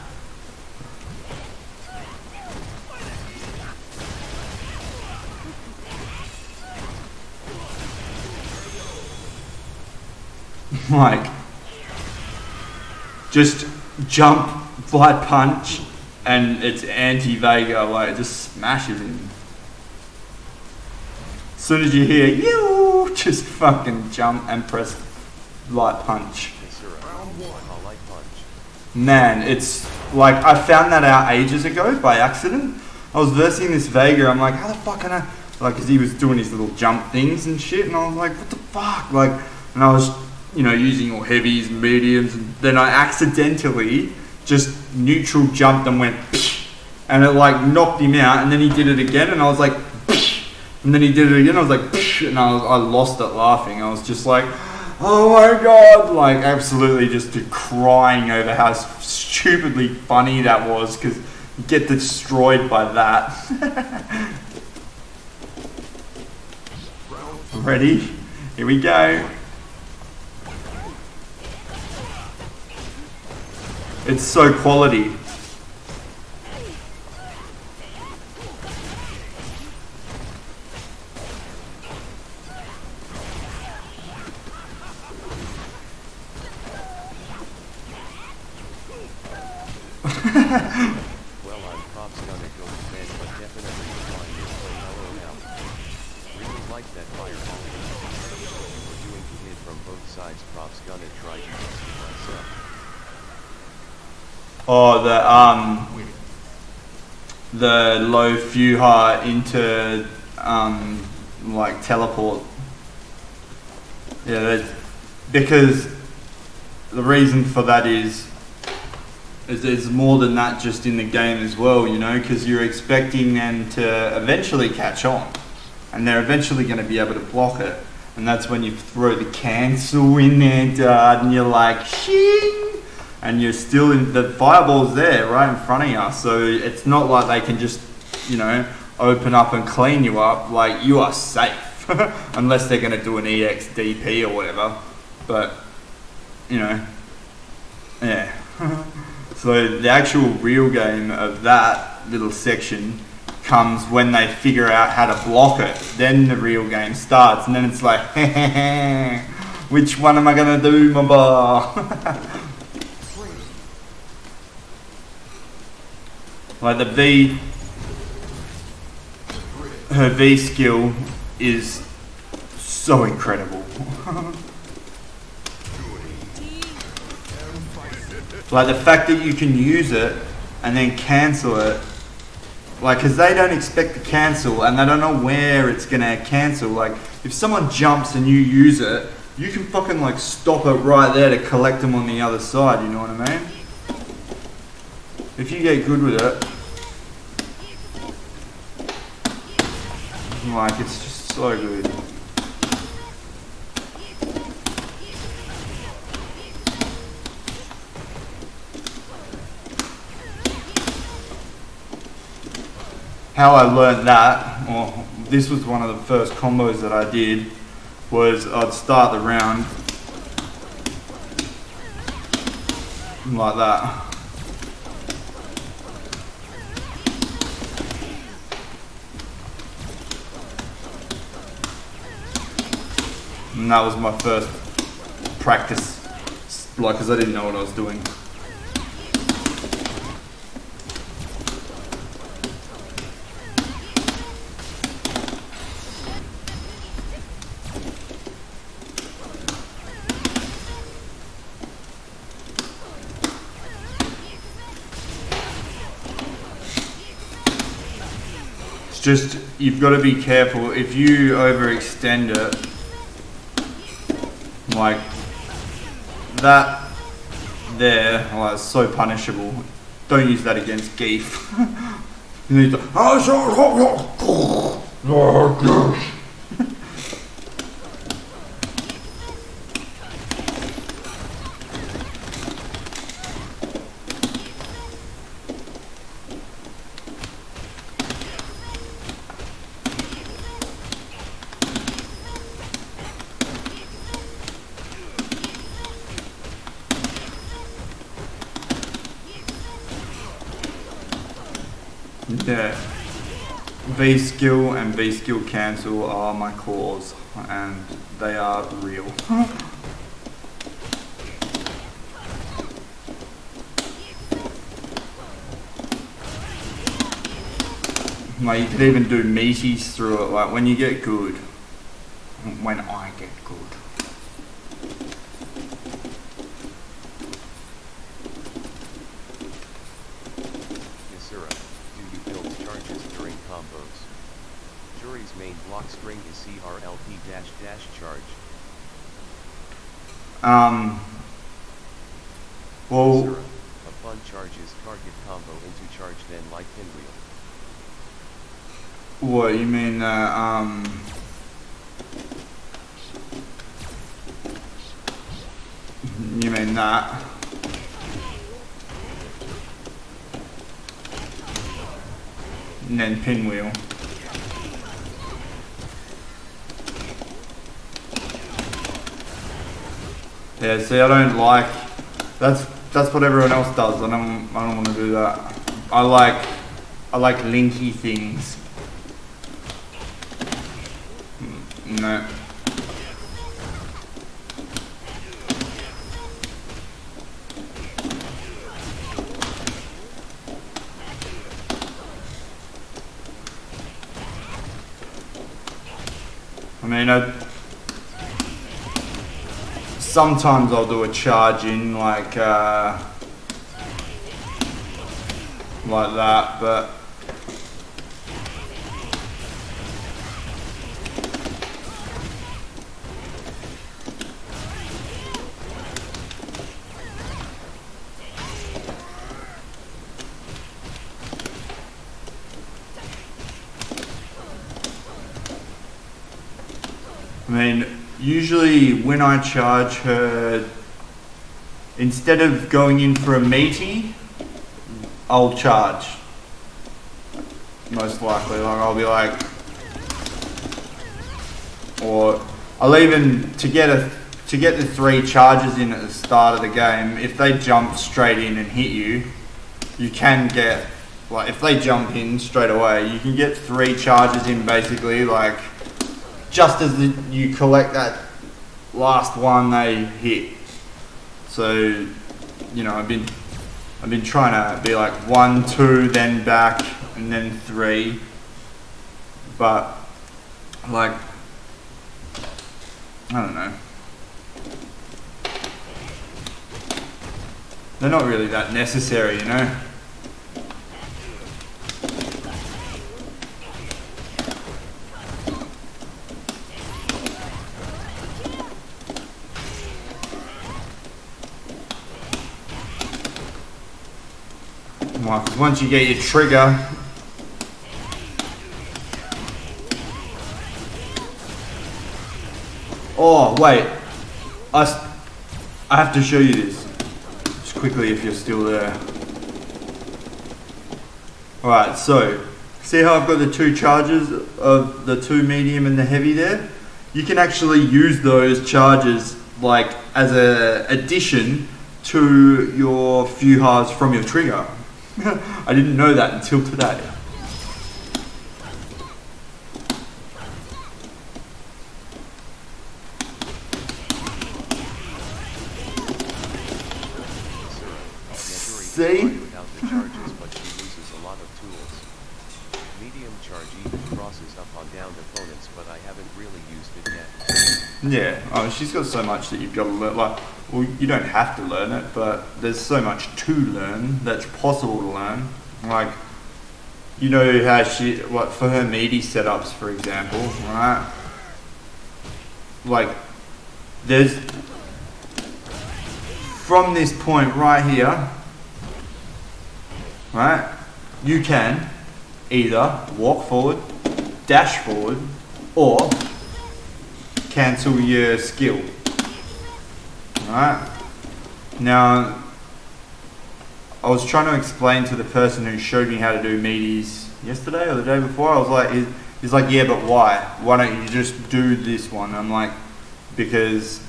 Like, just jump, flight punch, and it's anti-Vega, like it just smashes him. As soon as you hear you, just fucking jump and press light punch. Man, it's like I found that out ages ago by accident. I was versing this Vega, I'm like, how the fuck can I, like, cause he was doing his little jump things and shit, and I was like, what the fuck, like, and I was, you know, using all heavies and mediums, and then I accidentally just neutral jumped and went, and it like knocked him out, and then he did it again, and I was like, and then he did it again, I was like, and I lost it laughing. I was just like, oh my god, like absolutely just crying over how stupidly funny that was, because you get destroyed by that. Ready? Here we go. It's so quality. Well, I'm props gonna go to bed, but definitely flying is so LOL. Really like that fireball. We're doing to hit from both sides. Props gonna try to test it myself. Oh, the low Fuha into like teleport. Yeah, because the reason for that is there's more than that just in the game as well, you know, because you're expecting them to eventually catch on, and they're eventually going to be able to block it, and that's when you throw the cancel in there, dad, and you're like, shing, and you're still in, the fireball's there right in front of you, so it's not like they can just, you know, open up and clean you up. Like, you are safe, unless they're going to do an EXDP or whatever, but, you know, yeah. So the actual real game of that little section comes when they figure out how to block it. Then the real game starts, and then it's like, which one am I gonna do, my bar? Like the V, her V skill is so incredible. Like the fact that you can use it and then cancel it, like, because they don't expect to cancel and they don't know where it's gonna cancel. Like, if someone jumps and you use it, you can fucking like stop it right there to collect them on the other side, you know what I mean? If you get good with it, like, it's just so good. How I learned that, or this was one of the first combos that I did, was I'd start the round like that. And that was my first practice, like, because I didn't know what I was doing. Just, you've got to be careful. If you overextend it, like that there, oh, it's so punishable. Don't use that against Geef. You need to, Yeah. V skill and V skill cancel are my cores, and they are real. Like you could even do meaties through it, like when you get good. When I get good. Misura, do you build charges during combos? Jury's main block string is CRLP -- charge. Well, Misura, a fun charges target combo into charge then like pinwheel. what you mean? You mean that? And then pinwheel. Yeah, see, I don't like. That's what everyone else does. I don't want to do that. I like linky things. No. I mean, sometimes I'll do a charge in like that, but I mean, usually when I charge her, instead of going in for a meaty, I'll charge. Most likely, like I'll be like, or I'll even to get the 3 charges in at the start of the game. If they jump straight in and hit you, you can get like if they jump in straight away, you can get 3 charges in basically like. Just as you collect that last one they hit. So, you know, I've been trying to be like 1, 2, then back, and then 3. But like, I don't know. They're not really that necessary, you know. Because once you get your trigger, oh wait, I have to show you this just quickly if you're still there. Alright, so see how I've got the 2 charges of the 2 medium and the heavy there? You can actually use those charges like as a addition to your few halves from your trigger. I didn't know that until today. See? Without the charges, but she loses a lot of tools. Medium charge even crosses up on downed opponents, but I haven't really used it yet. Yeah, oh, she's got so much that you've got to learn. Like, well, you don't have to learn it, but there's so much to learn that's possible to learn. Like, you know how for her meaty setups, for example, right? Like, there's, from this point right here, right, you can either walk forward, dash forward, or cancel your skill. Right? Now, I was trying to explain to the person who showed me how to do meaties yesterday or the day before. I was like, he's like, yeah, but why? Why don't you just do this one? I'm like, because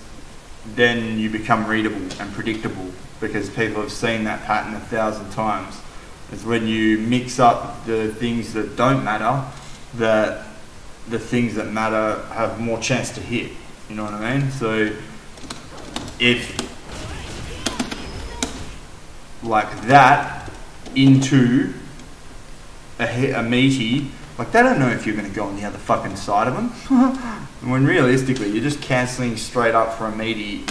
then you become readable and predictable because people have seen that pattern 1,000 times. It's when you mix up the things that don't matter, that the things that matter have more chance to hit. You know what I mean? So if like that into a meaty, like they don't know if you're going to go on the other fucking side of them. When realistically you're just cancelling straight up for a meaty.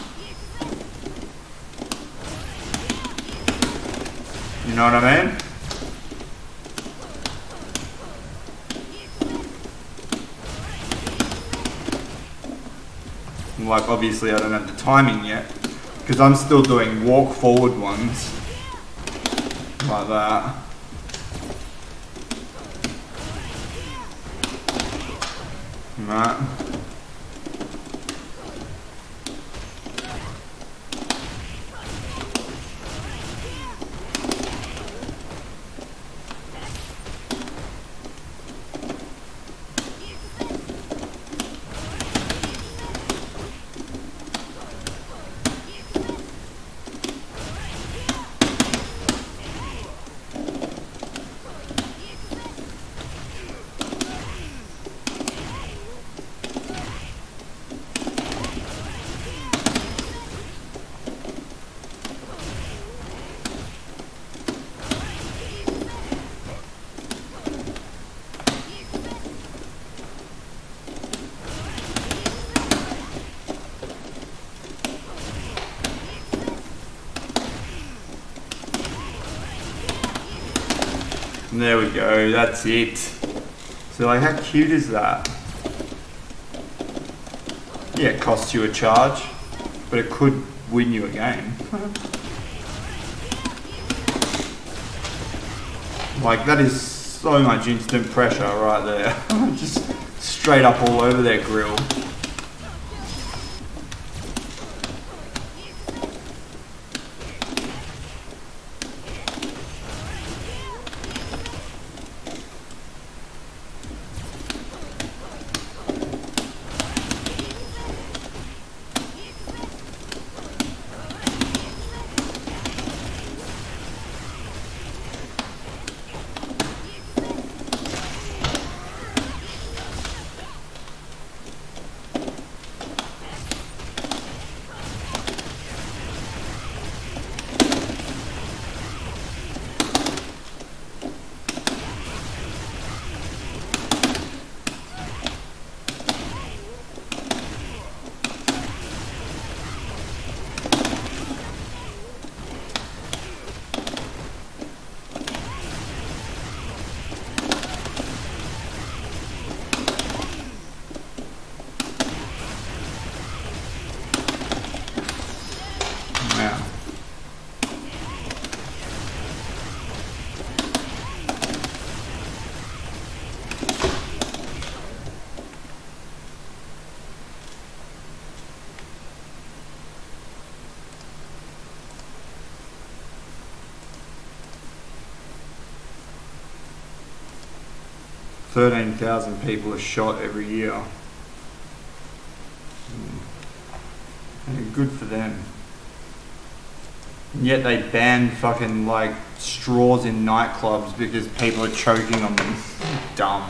You know what I mean? Like obviously I don't have the timing yet because I'm still doing walk forward ones like that. Right. There we go, that's it. So like how cute is that? Yeah, it costs you a charge, but it could win you a game. Like that is so much instant pressure right there. Just straight up all over their grill. Yeah. $13,000 people are shot every year. And good for them. And yet they ban fucking like straws in nightclubs because people are choking on them. Dumb.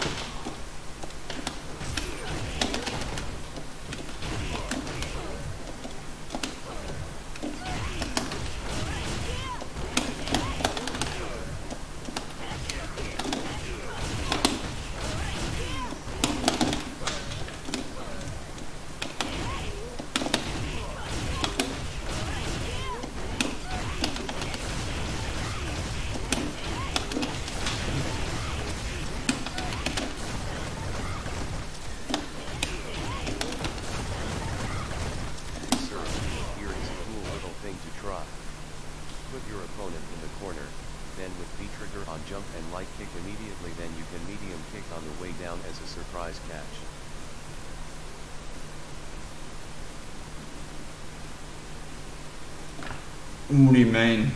What do you mean?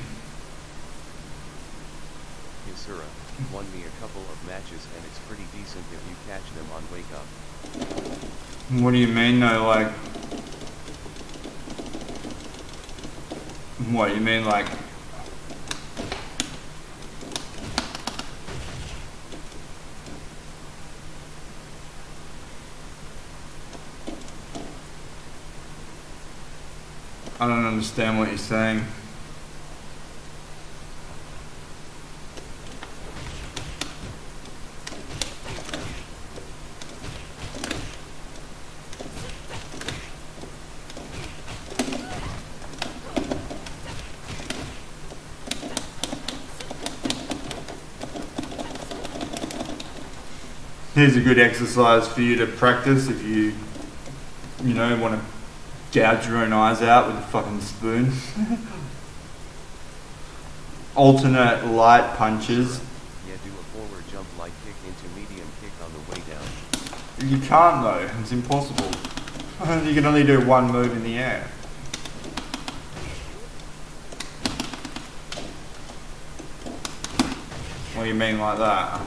Isura won me a couple of matches and it's pretty decent if you catch them on Wake Up. What do you mean though, like... What, you mean like... I don't understand what you're saying. Here's a good exercise for you to practice if you know, want to gouge your own eyes out with a fucking spoon. Alternate light punches. Yeah, do a forward jump light kick into medium kick on the way down. You can't though, it's impossible. You can only do one move in the air. What do you mean like that?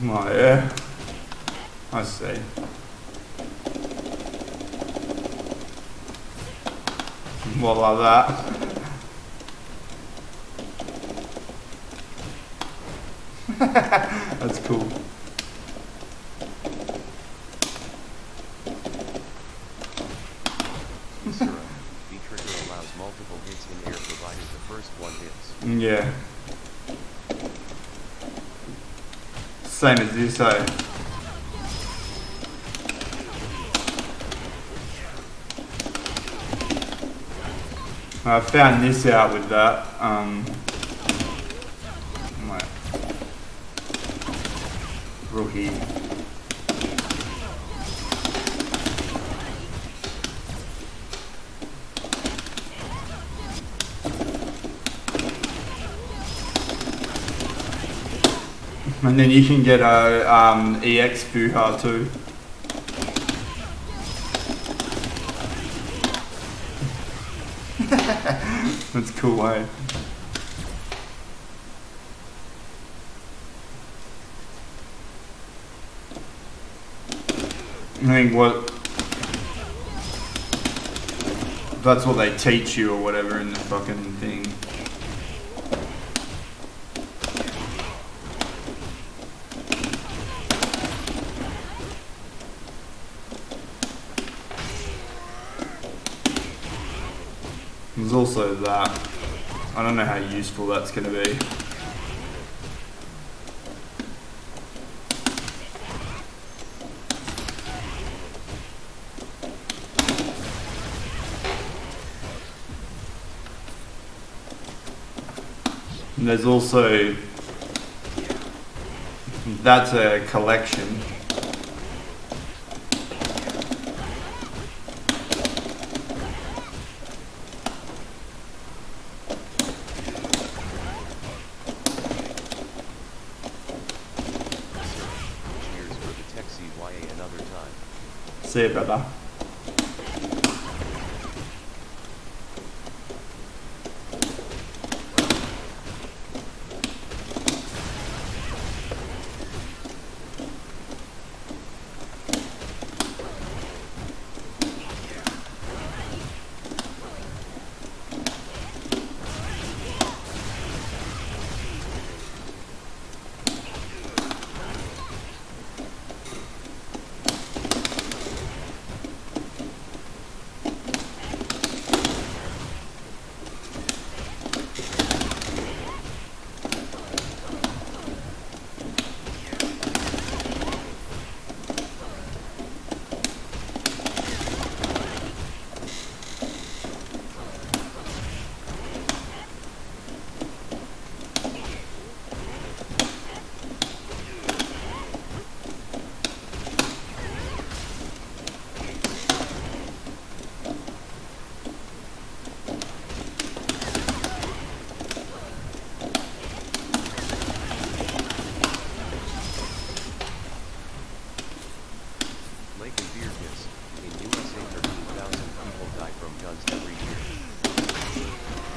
Oh yeah, I see. What like that? That's cool. V-trigger allows multiple hits in air provided the first one hits. Yeah. Same as this, eh? I found this out with that. My rookie. And then you can get a EX Fuha too. That's cool, eh? I think that's what they teach you or whatever in the fucking thing. There's also that. I don't know how useful that's going to be. And there's also, that's a collection. See you, brother.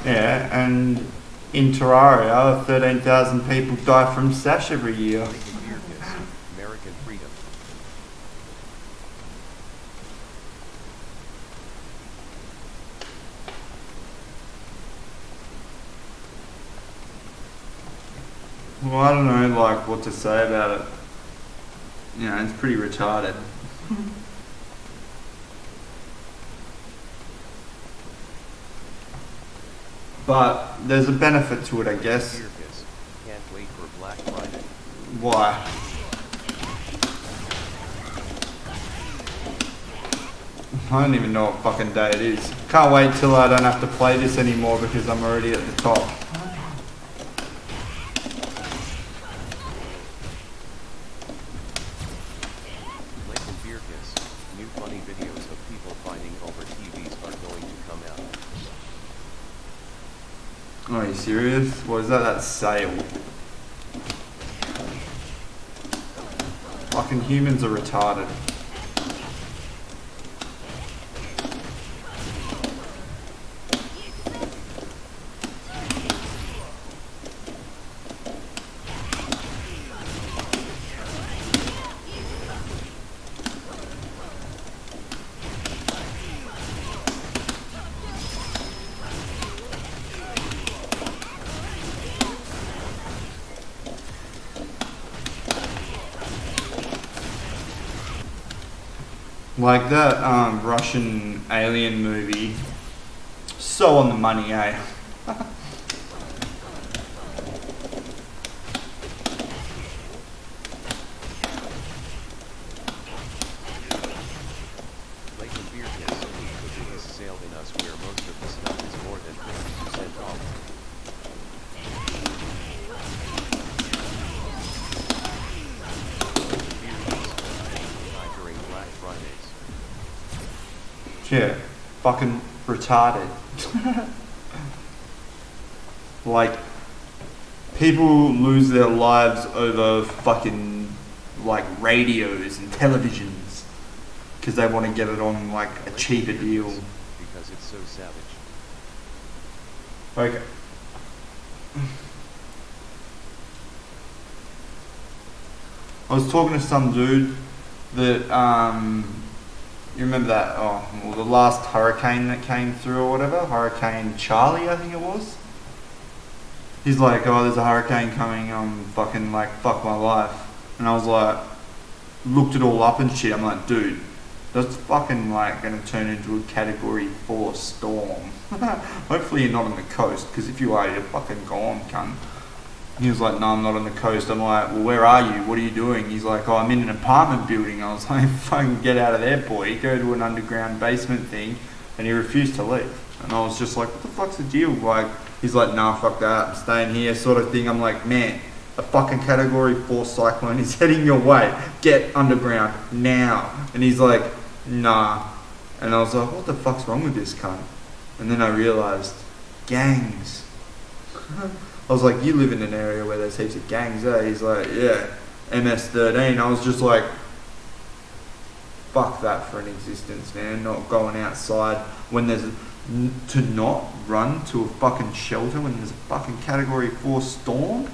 Yeah, and In Terraria, 13,000 people die from Sash every year. Lake and Beer Kiss, American freedom. Well, I don't know, like, what to say about it. You know, it's pretty retarded. But there's a benefit to it, I guess. Beer Kiss, can't wait for Black Friday. Why? I don't even know what fucking day it is. Can't wait till I don't have to play this anymore because I'm already at the top. Lake and Beer Kiss, new funny videos of people fighting over TVs are going to come out. Oh, are you serious? What is that? That's sale. Fucking humans are retarded. Like that Russian alien movie. So on the money, eh? Lake and Beer Kiss, the biggest sale in us where most of the stuff is more than 50% off. Beer Kiss, buy during Black Fridays. Yeah, fucking retarded. Like, people lose their lives over fucking, like, radios and televisions because they want to get it on, like, a cheaper deal. Because it's so savage. Like, I was talking to some dude that, you remember that, well, the last hurricane that came through or whatever, Hurricane Charlie, I think it was. He's like, oh, there's a hurricane coming, fucking, like, fuck my life. And I was like, looked it all up and shit, I'm like, dude, that's fucking, like, gonna turn into a Category 4 storm. Hopefully you're not on the coast, because if you are, you're fucking gone, cunt. He was like, no, I'm not on the coast. I'm like, well, where are you? What are you doing? He's like, oh, I'm in an apartment building. I was like, fucking get out of there, boy. Go to an underground basement thing. And he refused to leave. And I was just like, what the fuck's the deal? Like, he's like, nah, fuck that. I'm staying here, sort of thing. I'm like, man, a fucking Category 4 cyclone is heading your way. Get underground now. And he's like, nah. And I was like, what the fuck's wrong with this cunt? And then I realized, gangs. I was like, you live in an area where there's heaps of gangs, eh? He's like, yeah, MS-13. I was just like, fuck that for an existence, man. Not going outside when there's to not run to a fucking shelter when there's a fucking Category 4 storm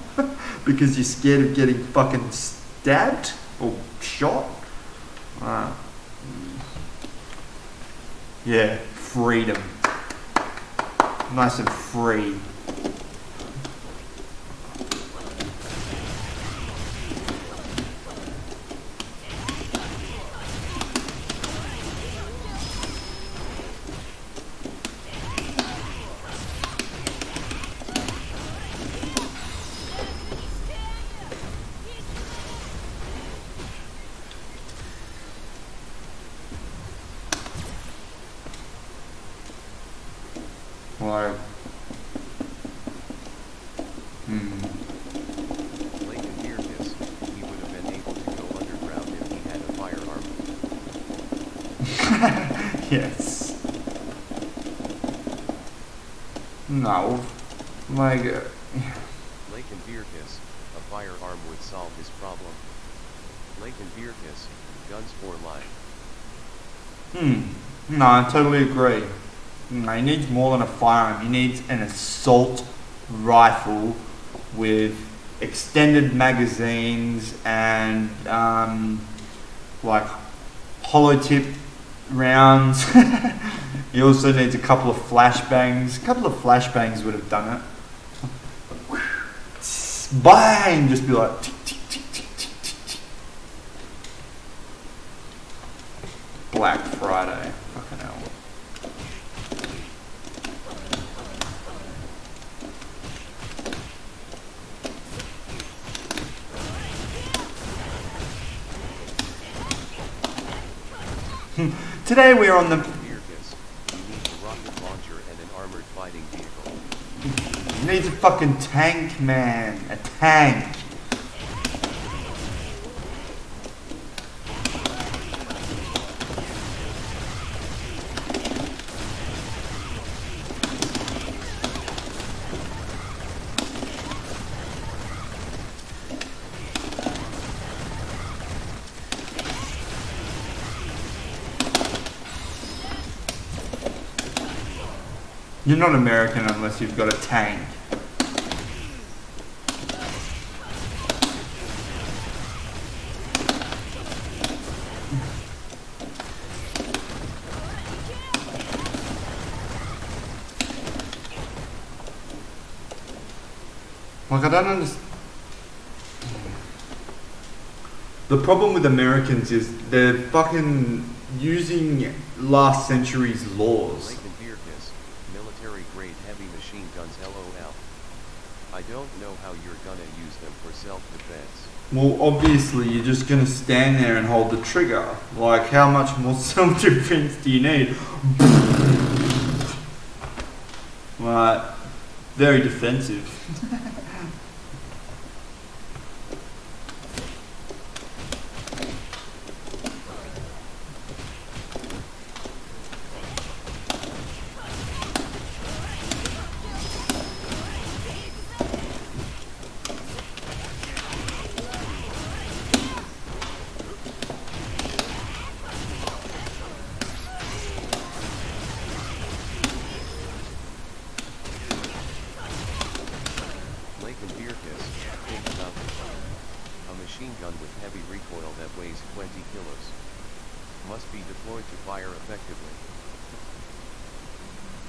because you're scared of getting fucking stabbed or shot. Yeah, freedom. Nice and free. Like, Lake and Beer Kiss, he would have been able to go underground if he had a firearm. yes. No. Like, Lake and Beer Kiss, a firearm would solve his problem. Lake and Beer Kiss, guns for life. No, I totally agree. No, he needs more than a firearm. He needs an assault rifle with extended magazines and like hollow tip rounds. He also needs a couple of flashbangs. A couple of flashbangs would have done it. Bang! Just be like tick, tick, tick, tick, tick, tick, tick. Black Friday. Fucking hell. Today we are on the... Mirkus, you need a rocket launcher and an armored fighting vehicle. He needs a fucking tank, man. A tank. You're not American unless you've got a tank. Like, I don't understand. The problem with Americans is they're fucking using last century's laws. Military-grade heavy machine guns LOL. I don't know how you're gonna use them for self-defense. Well, obviously you're just gonna stand there and hold the trigger. Like, how much more self-defense do you need? Right. Very defensive.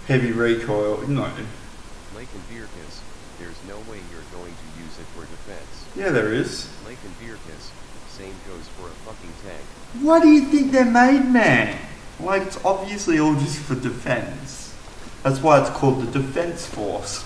Heavy recoil, no. Lake and Birkus, there's no way you're going to use it for defense. Yeah, there is. Lake and Birkus, same goes for a fucking tank. Why do you think they're made, man? Like, it's obviously all just for defense. That's why it's called the Defense Force.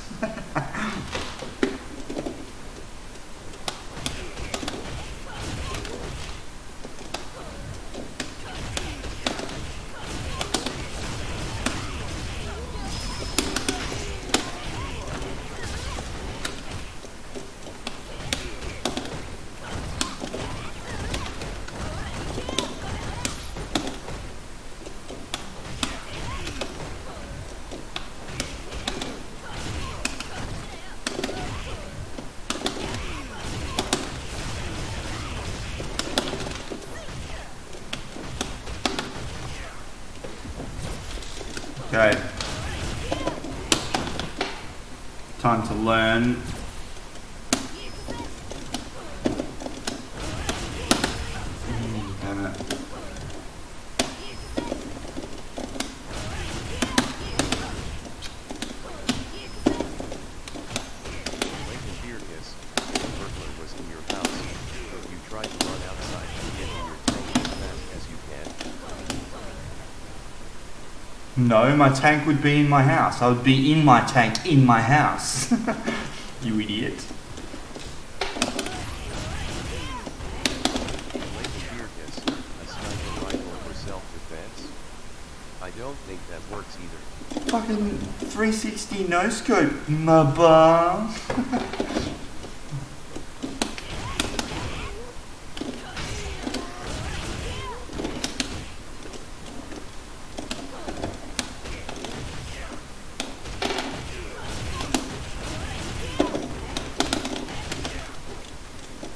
Okay. Time to learn. Damn it. No, my tank would be in my house. I would be in my tank in my house. You idiot. I don't think that works either. Fucking 360 no scope, my bar.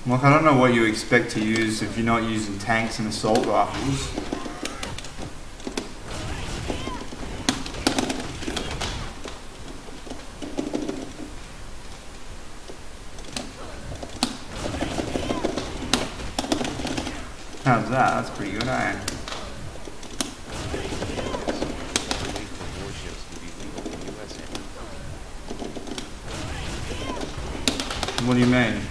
Like, I don't know what you expect to use if you're not using tanks and assault rifles. was that? That's pretty good, eh? Warships to be legal in USA. What do you mean?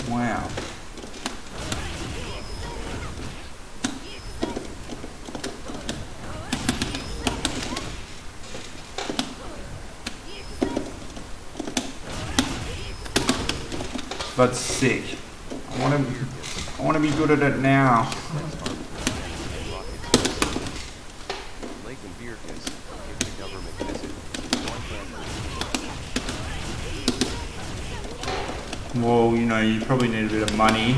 Wow. That's sick. I want to be good at it now. Lake and Birkus, if the government visit, one family. Well, you know, you probably need a bit of money.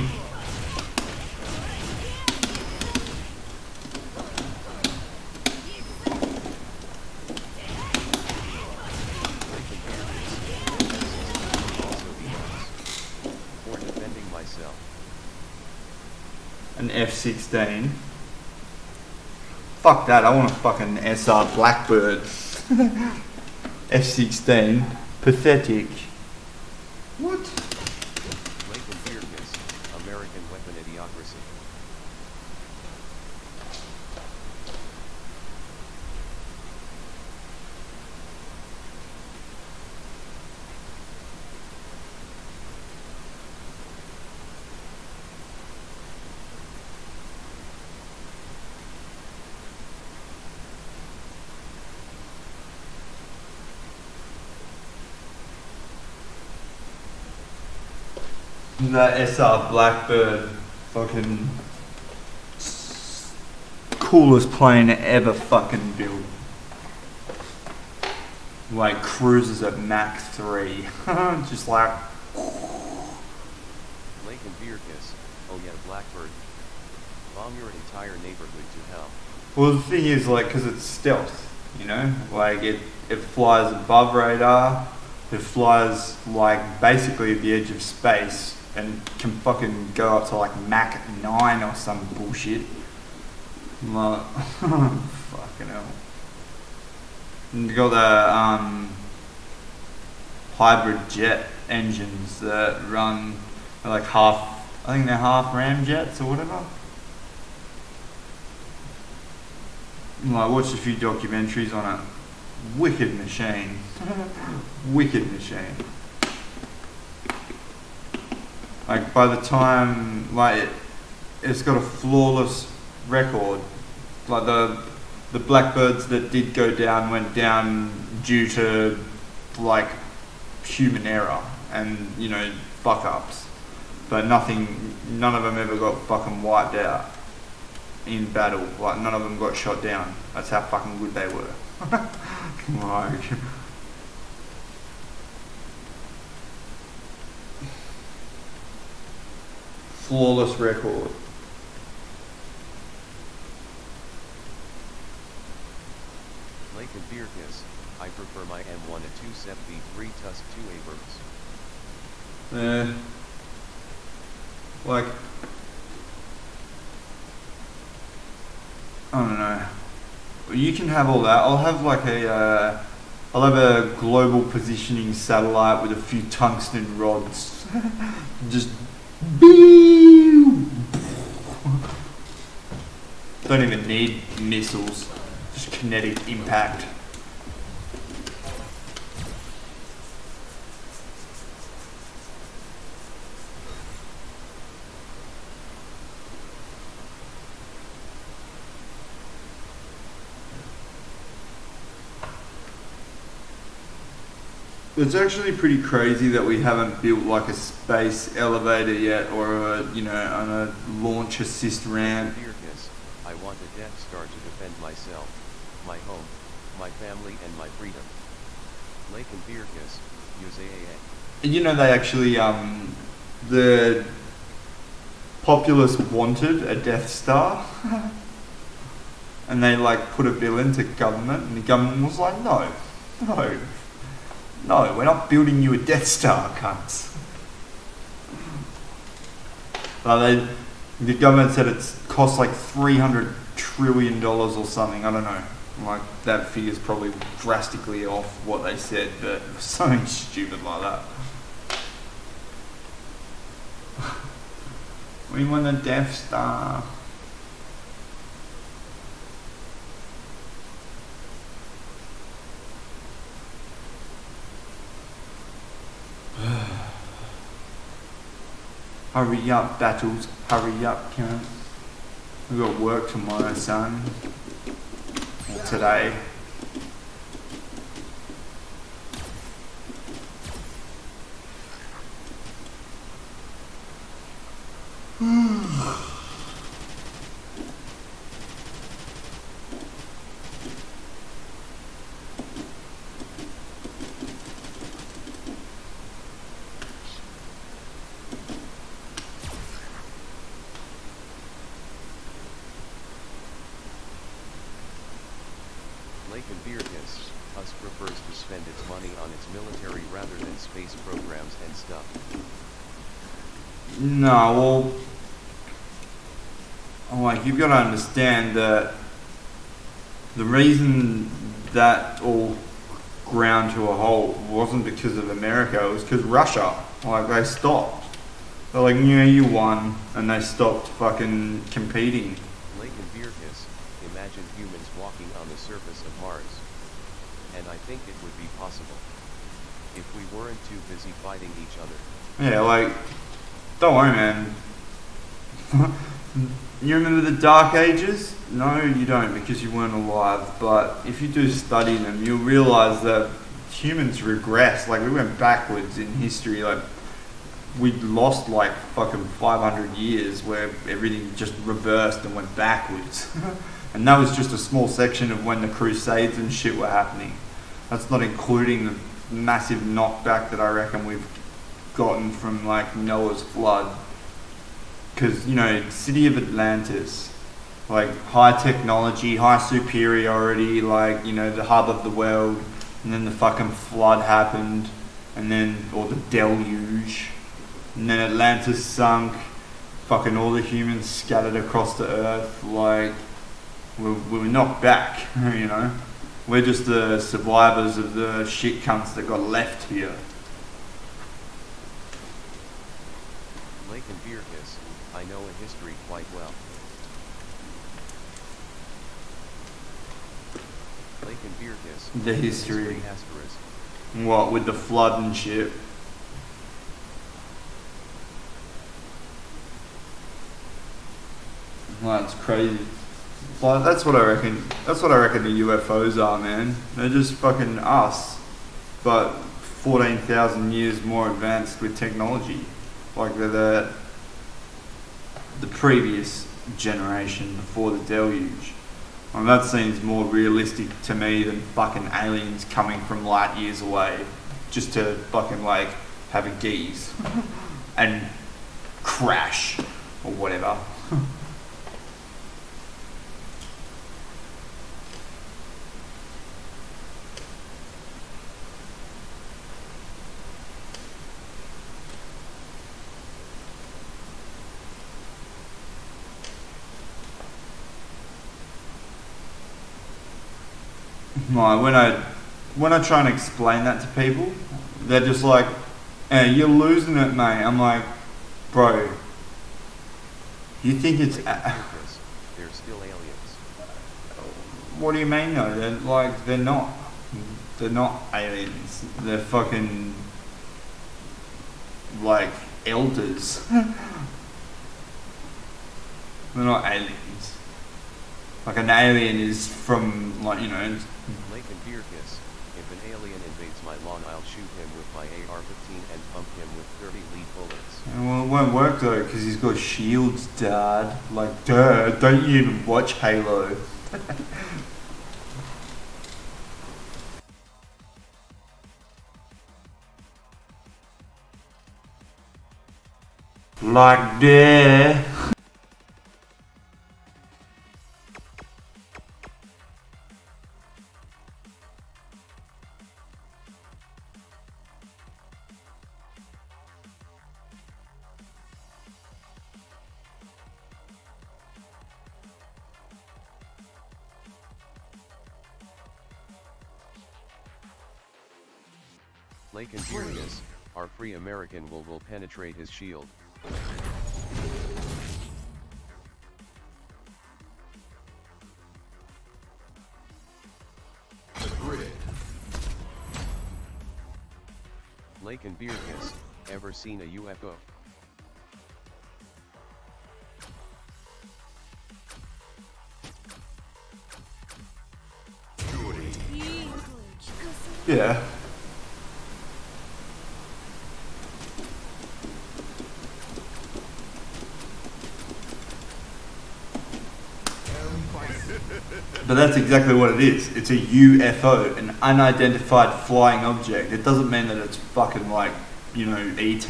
Lake and Birkus, also be nice. For defending myself. An F-16. Fuck that, I want a fucking SR Blackbird. F-16. Pathetic. What? Lake and Birkus, American weapon idiocracy. That SR Blackbird, fucking coolest plane ever fucking built. Like cruises at Mach 3. Just like. Lake and Birkus, oh yeah, Blackbird. Bomb your entire neighborhood to hell. Well, the thing is, like, because it's stealth, you know? Like, it flies above radar, it flies, like, basically at the edge of space, and can fucking go up to, like, Mach 9 or some bullshit. Like, fucking hell. And you got the, hybrid jet engines that run, like, half, I think they're half ramjets or whatever. Like, I watched a few documentaries on it. Wicked machine. Wicked machine. Like, by the time, like, it's got a flawless record. Like, the Blackbirds that did go down went down due to, like, human error and, you know, fuck-ups. But none of them ever got fucking wiped out in battle. Like, none of them got shot down. That's how fucking good they were. Like, flawless record. Lake and Birkus, I prefer my M1 a 273 Tusk 2 Abrams. Like, I don't know. You can have all that. I'll have like I'll have a global positioning satellite with a few tungsten rods. Just don't even need missiles. Just kinetic impact. It's actually pretty crazy that we haven't built like a space elevator yet, or a, you know, on a launch assist ramp. Birkus, I want a Death Star to defend myself, my home, my family and my freedom. Lake and Birkus, use AAA. You know, they actually the populace wanted a Death Star. And they like put a bill into government, and the government was like, no, we're not building you a Death Star, cunts. The government said it costs like $300 trillion or something, I don't know. Like, that figure's probably drastically off what they said, but something stupid like that. We want a Death Star. Hurry up, Battles. Hurry up, cunt. We got work tomorrow, son. Or today. Lake and Beerkiss, US prefers to spend its money on its military rather than space programs and stuff. No, well, like, you've got to understand that the reason that all ground to a halt wasn't because of America, it was because Russia. Like, they stopped. They're like, yeah, you won, and they stopped fucking competing. Lake and Beerkiss, imagine humans walking on the surface of Mars. And I think it would be possible. If we weren't too busy fighting each other. Yeah, like, don't worry, man. You remember the Dark Ages? No, you don't, because you weren't alive. But if you do study them, you'll realize that humans regress. Like, we went backwards in history. Like, we lost like fucking 500 years where everything just reversed and went backwards. And that was just a small section of when the Crusades and shit were happening. That's not including the massive knockback that I reckon we've gotten from like Noah's flood. Because, you know, city of Atlantis, like high technology, high superiority, like, you know, the hub of the world, and then the fucking flood happened, and then, or the deluge, and then Atlantis sunk, fucking all the humans scattered across the earth, like, we were knocked back, you know. We're just the survivors of the shit cunts that got left here. Lake and Beerkiss, I know a history quite well. Lake and Beerkiss. The history. Asterisk. What, with the flood and shit? Well, that's crazy. Well, that's what I reckon. That's what I reckon the UFOs are, man. They're just fucking us, but 14,000 years more advanced with technology. Like they're the previous generation before the deluge. And that seems more realistic to me than fucking aliens coming from light years away just to fucking like have a geeze and crash or whatever. Like, when I try and explain that to people, they're just like, "Hey, you're losing it, mate." I'm like, "Bro, you think it's They're still aliens. what do you mean though? They're not. They're not aliens. They're fucking like elders. They're not aliens. Like an alien is from, like, you know. Lake and Beerkiss, if an alien invades my lawn, I'll shoot him with my AR-15 and pump him with 30 lead bullets. Well, it won't work though, because he's got shields, Dad. Like, duh, don't you even watch Halo? Like, duh. Lake Imperius, our free American will penetrate his shield. The grid. Lake Imperius, ever seen a UFO? Yeah. But that's exactly what it is. It's a UFO, an unidentified flying object. It doesn't mean that it's fucking like, you know, ET.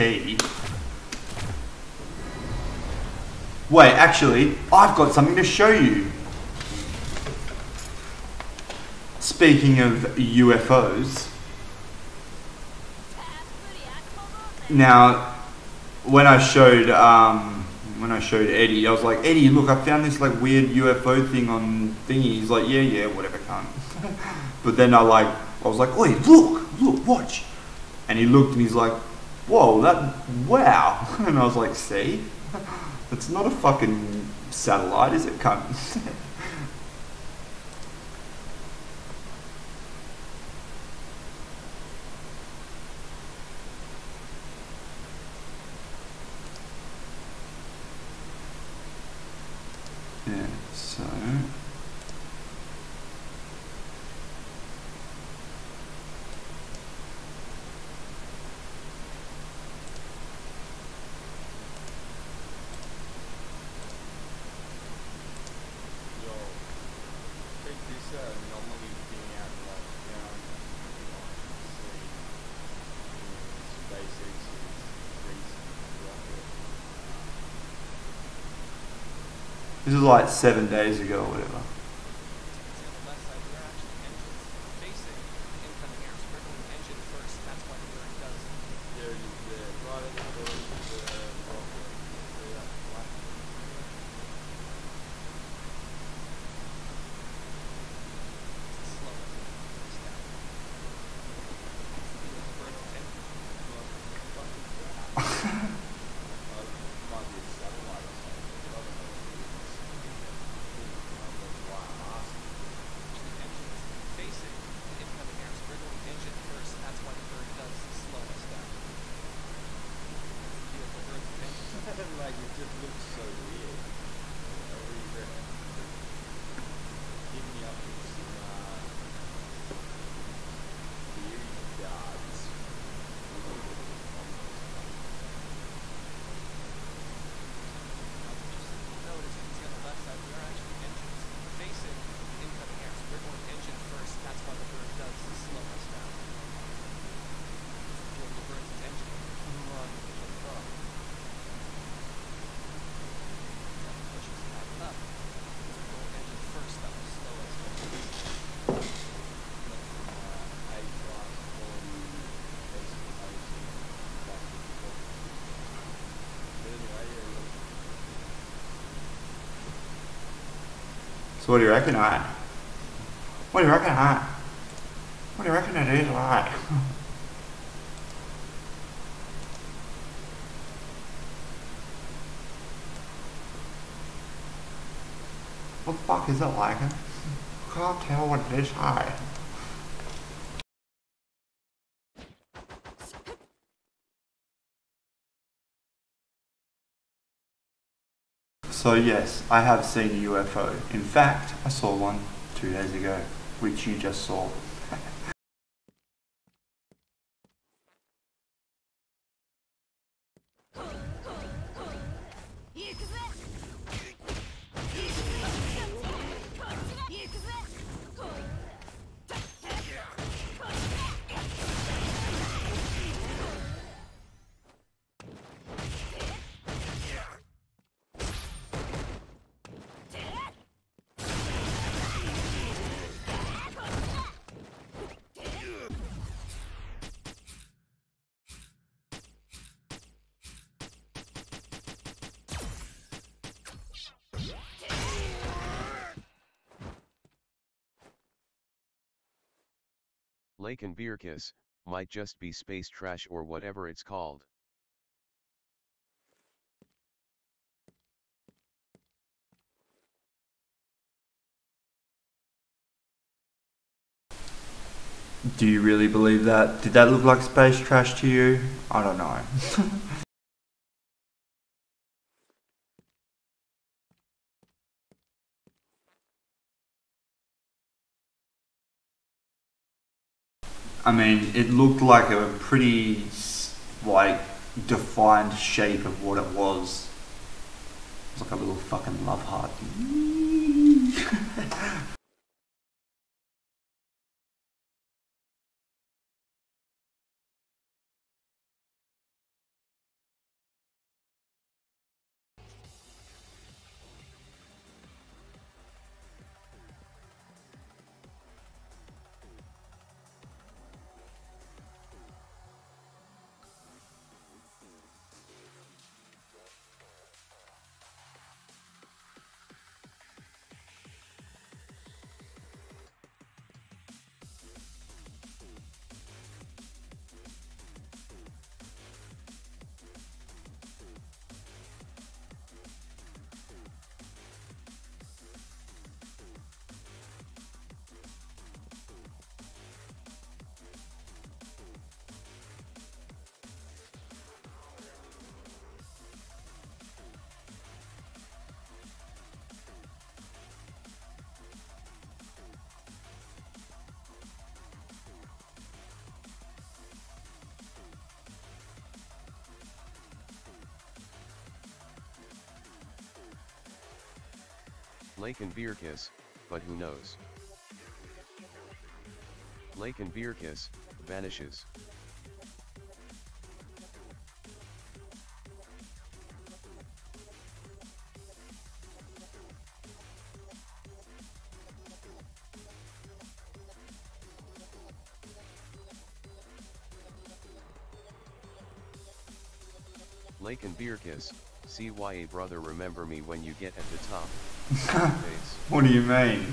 Wait, actually, I've got something to show you. Speaking of UFOs, now when I showed Eddie, I was like, Eddie, look, I found this like weird UFO thing on thingy. He's like, yeah, whatever, cunt. But then I was like, oi, look, watch. And he looked and he's like, whoa, wow. And I was like, see, it's not a fucking satellite, is it, cunt? Yeah, so Check this anomaly thing out like down SpaceX's recent rocket. this is like 7 days ago or whatever. See on the left side, there are actually engines facing incoming air. So we're going engine first. That's why the bird does. There it is there, right at the bottom of the rocket. See that black? It's the slowest step. The bird's engine. What the fuck is that? Might be a satellite or something. I don't know what it is. That's why I'm asking. Actually, engines facing the incoming air. So we're going engine first. That's why the bird does the slowest step. The bird's engine. Like it just looks so weird. I really reckon. Hit me up with some theory guards. Notice you can see on the left side, there are actually engines facing the incoming air. So we're going engine first. That's why the bird does the slowest step. The bird's engine. Run the truck. Pushes back up. We're going engine first. That was slowest. A-class quality basic amazing plastic book. But anyway, yeah, look. So what do you reckon, I? What do you reckon, I? What do you reckon it is, like? What the fuck is it like? Can't tell what it is, I. So yes, I have seen a UFO. In fact, I saw one 2 days ago, which you just saw. Lake Imperius, Might just be space trash or whatever it's called. Do you really believe that? Did that look like space trash to you? I don't know. I mean, it looked like a pretty, like, defined shape of what it was. It was like a little fucking love heart. Lake and beer kiss, but who knows? Lake and beer kiss, vanishes. Lake and beer kiss, CYA brother remember me when you get at the top. Face. What do you mean?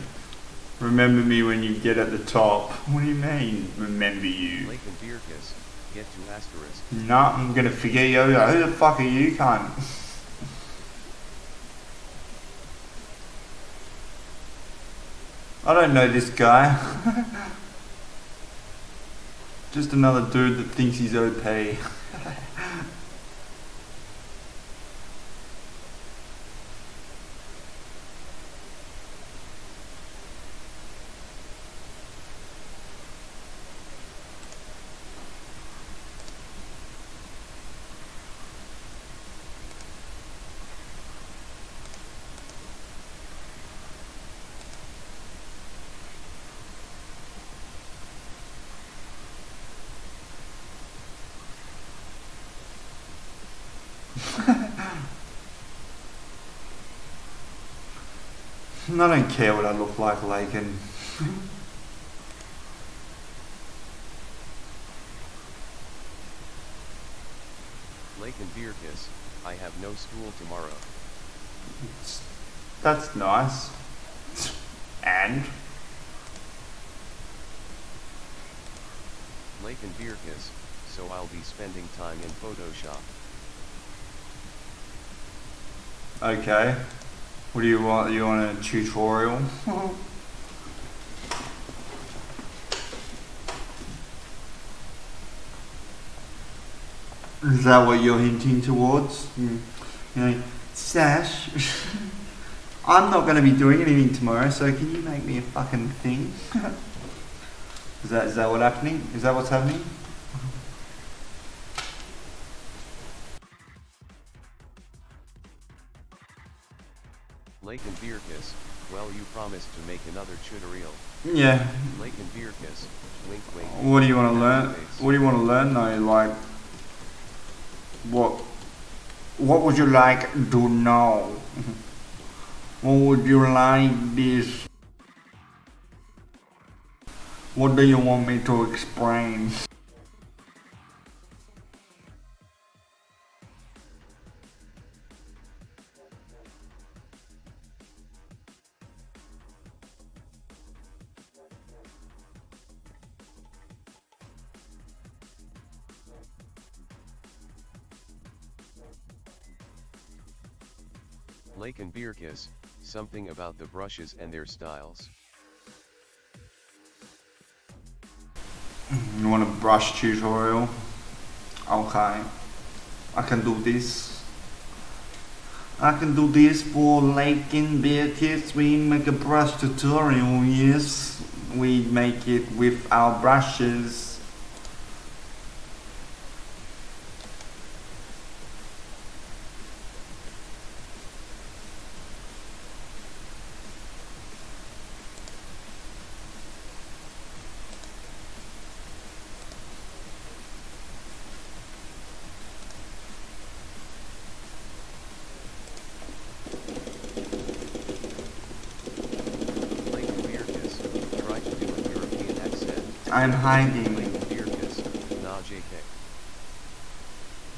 Remember me when you get at the top. What do you mean, remember you? Lake and beer kiss, get to asterisk. Nah, I'm gonna forget you. Who the fuck are you, cunt? I don't know this guy. Just another dude that thinks he's OP. I don't care what I look like, Lakin. Lake and beer kiss, I have no school tomorrow. That's nice. And? Lake and beer kiss, so I'll be spending time in Photoshop. Okay. What do you want? You want a tutorial? Is that what you're hinting towards? You know, Sash, I'm not going to be doing anything tomorrow, so can you make me a fucking thing? Is that what's happening? Is that what's happening? Lake and beer kiss, well you promised to make another tutorial. Yeah. Lake and beer kiss, wink wink. What do you want to learn? Happy face. What do you want to learn though? Like, what would you like to know? What would you like this? What do you want me to explain? Lake and Beerkiss, something about the brushes and their styles. You want a brush tutorial? Okay. I can do this. I can do this for Lake and Beerkiss. We make a brush tutorial, yes. We make it with our brushes. Lake and Beerkiss, try to do a European accent. I'm hiding. Lake and Beerkiss, nah JK.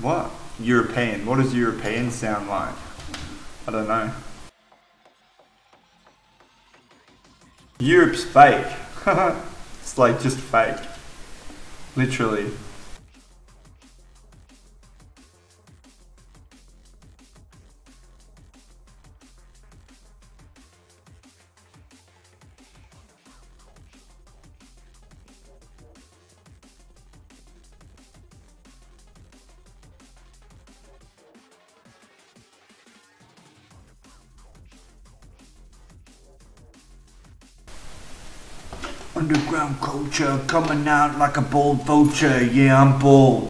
What? European. What does European sound like? I don't know. Europe's fake. It's like just fake. Literally. Underground culture coming out like a bold vulture. Yeah, I'm bold.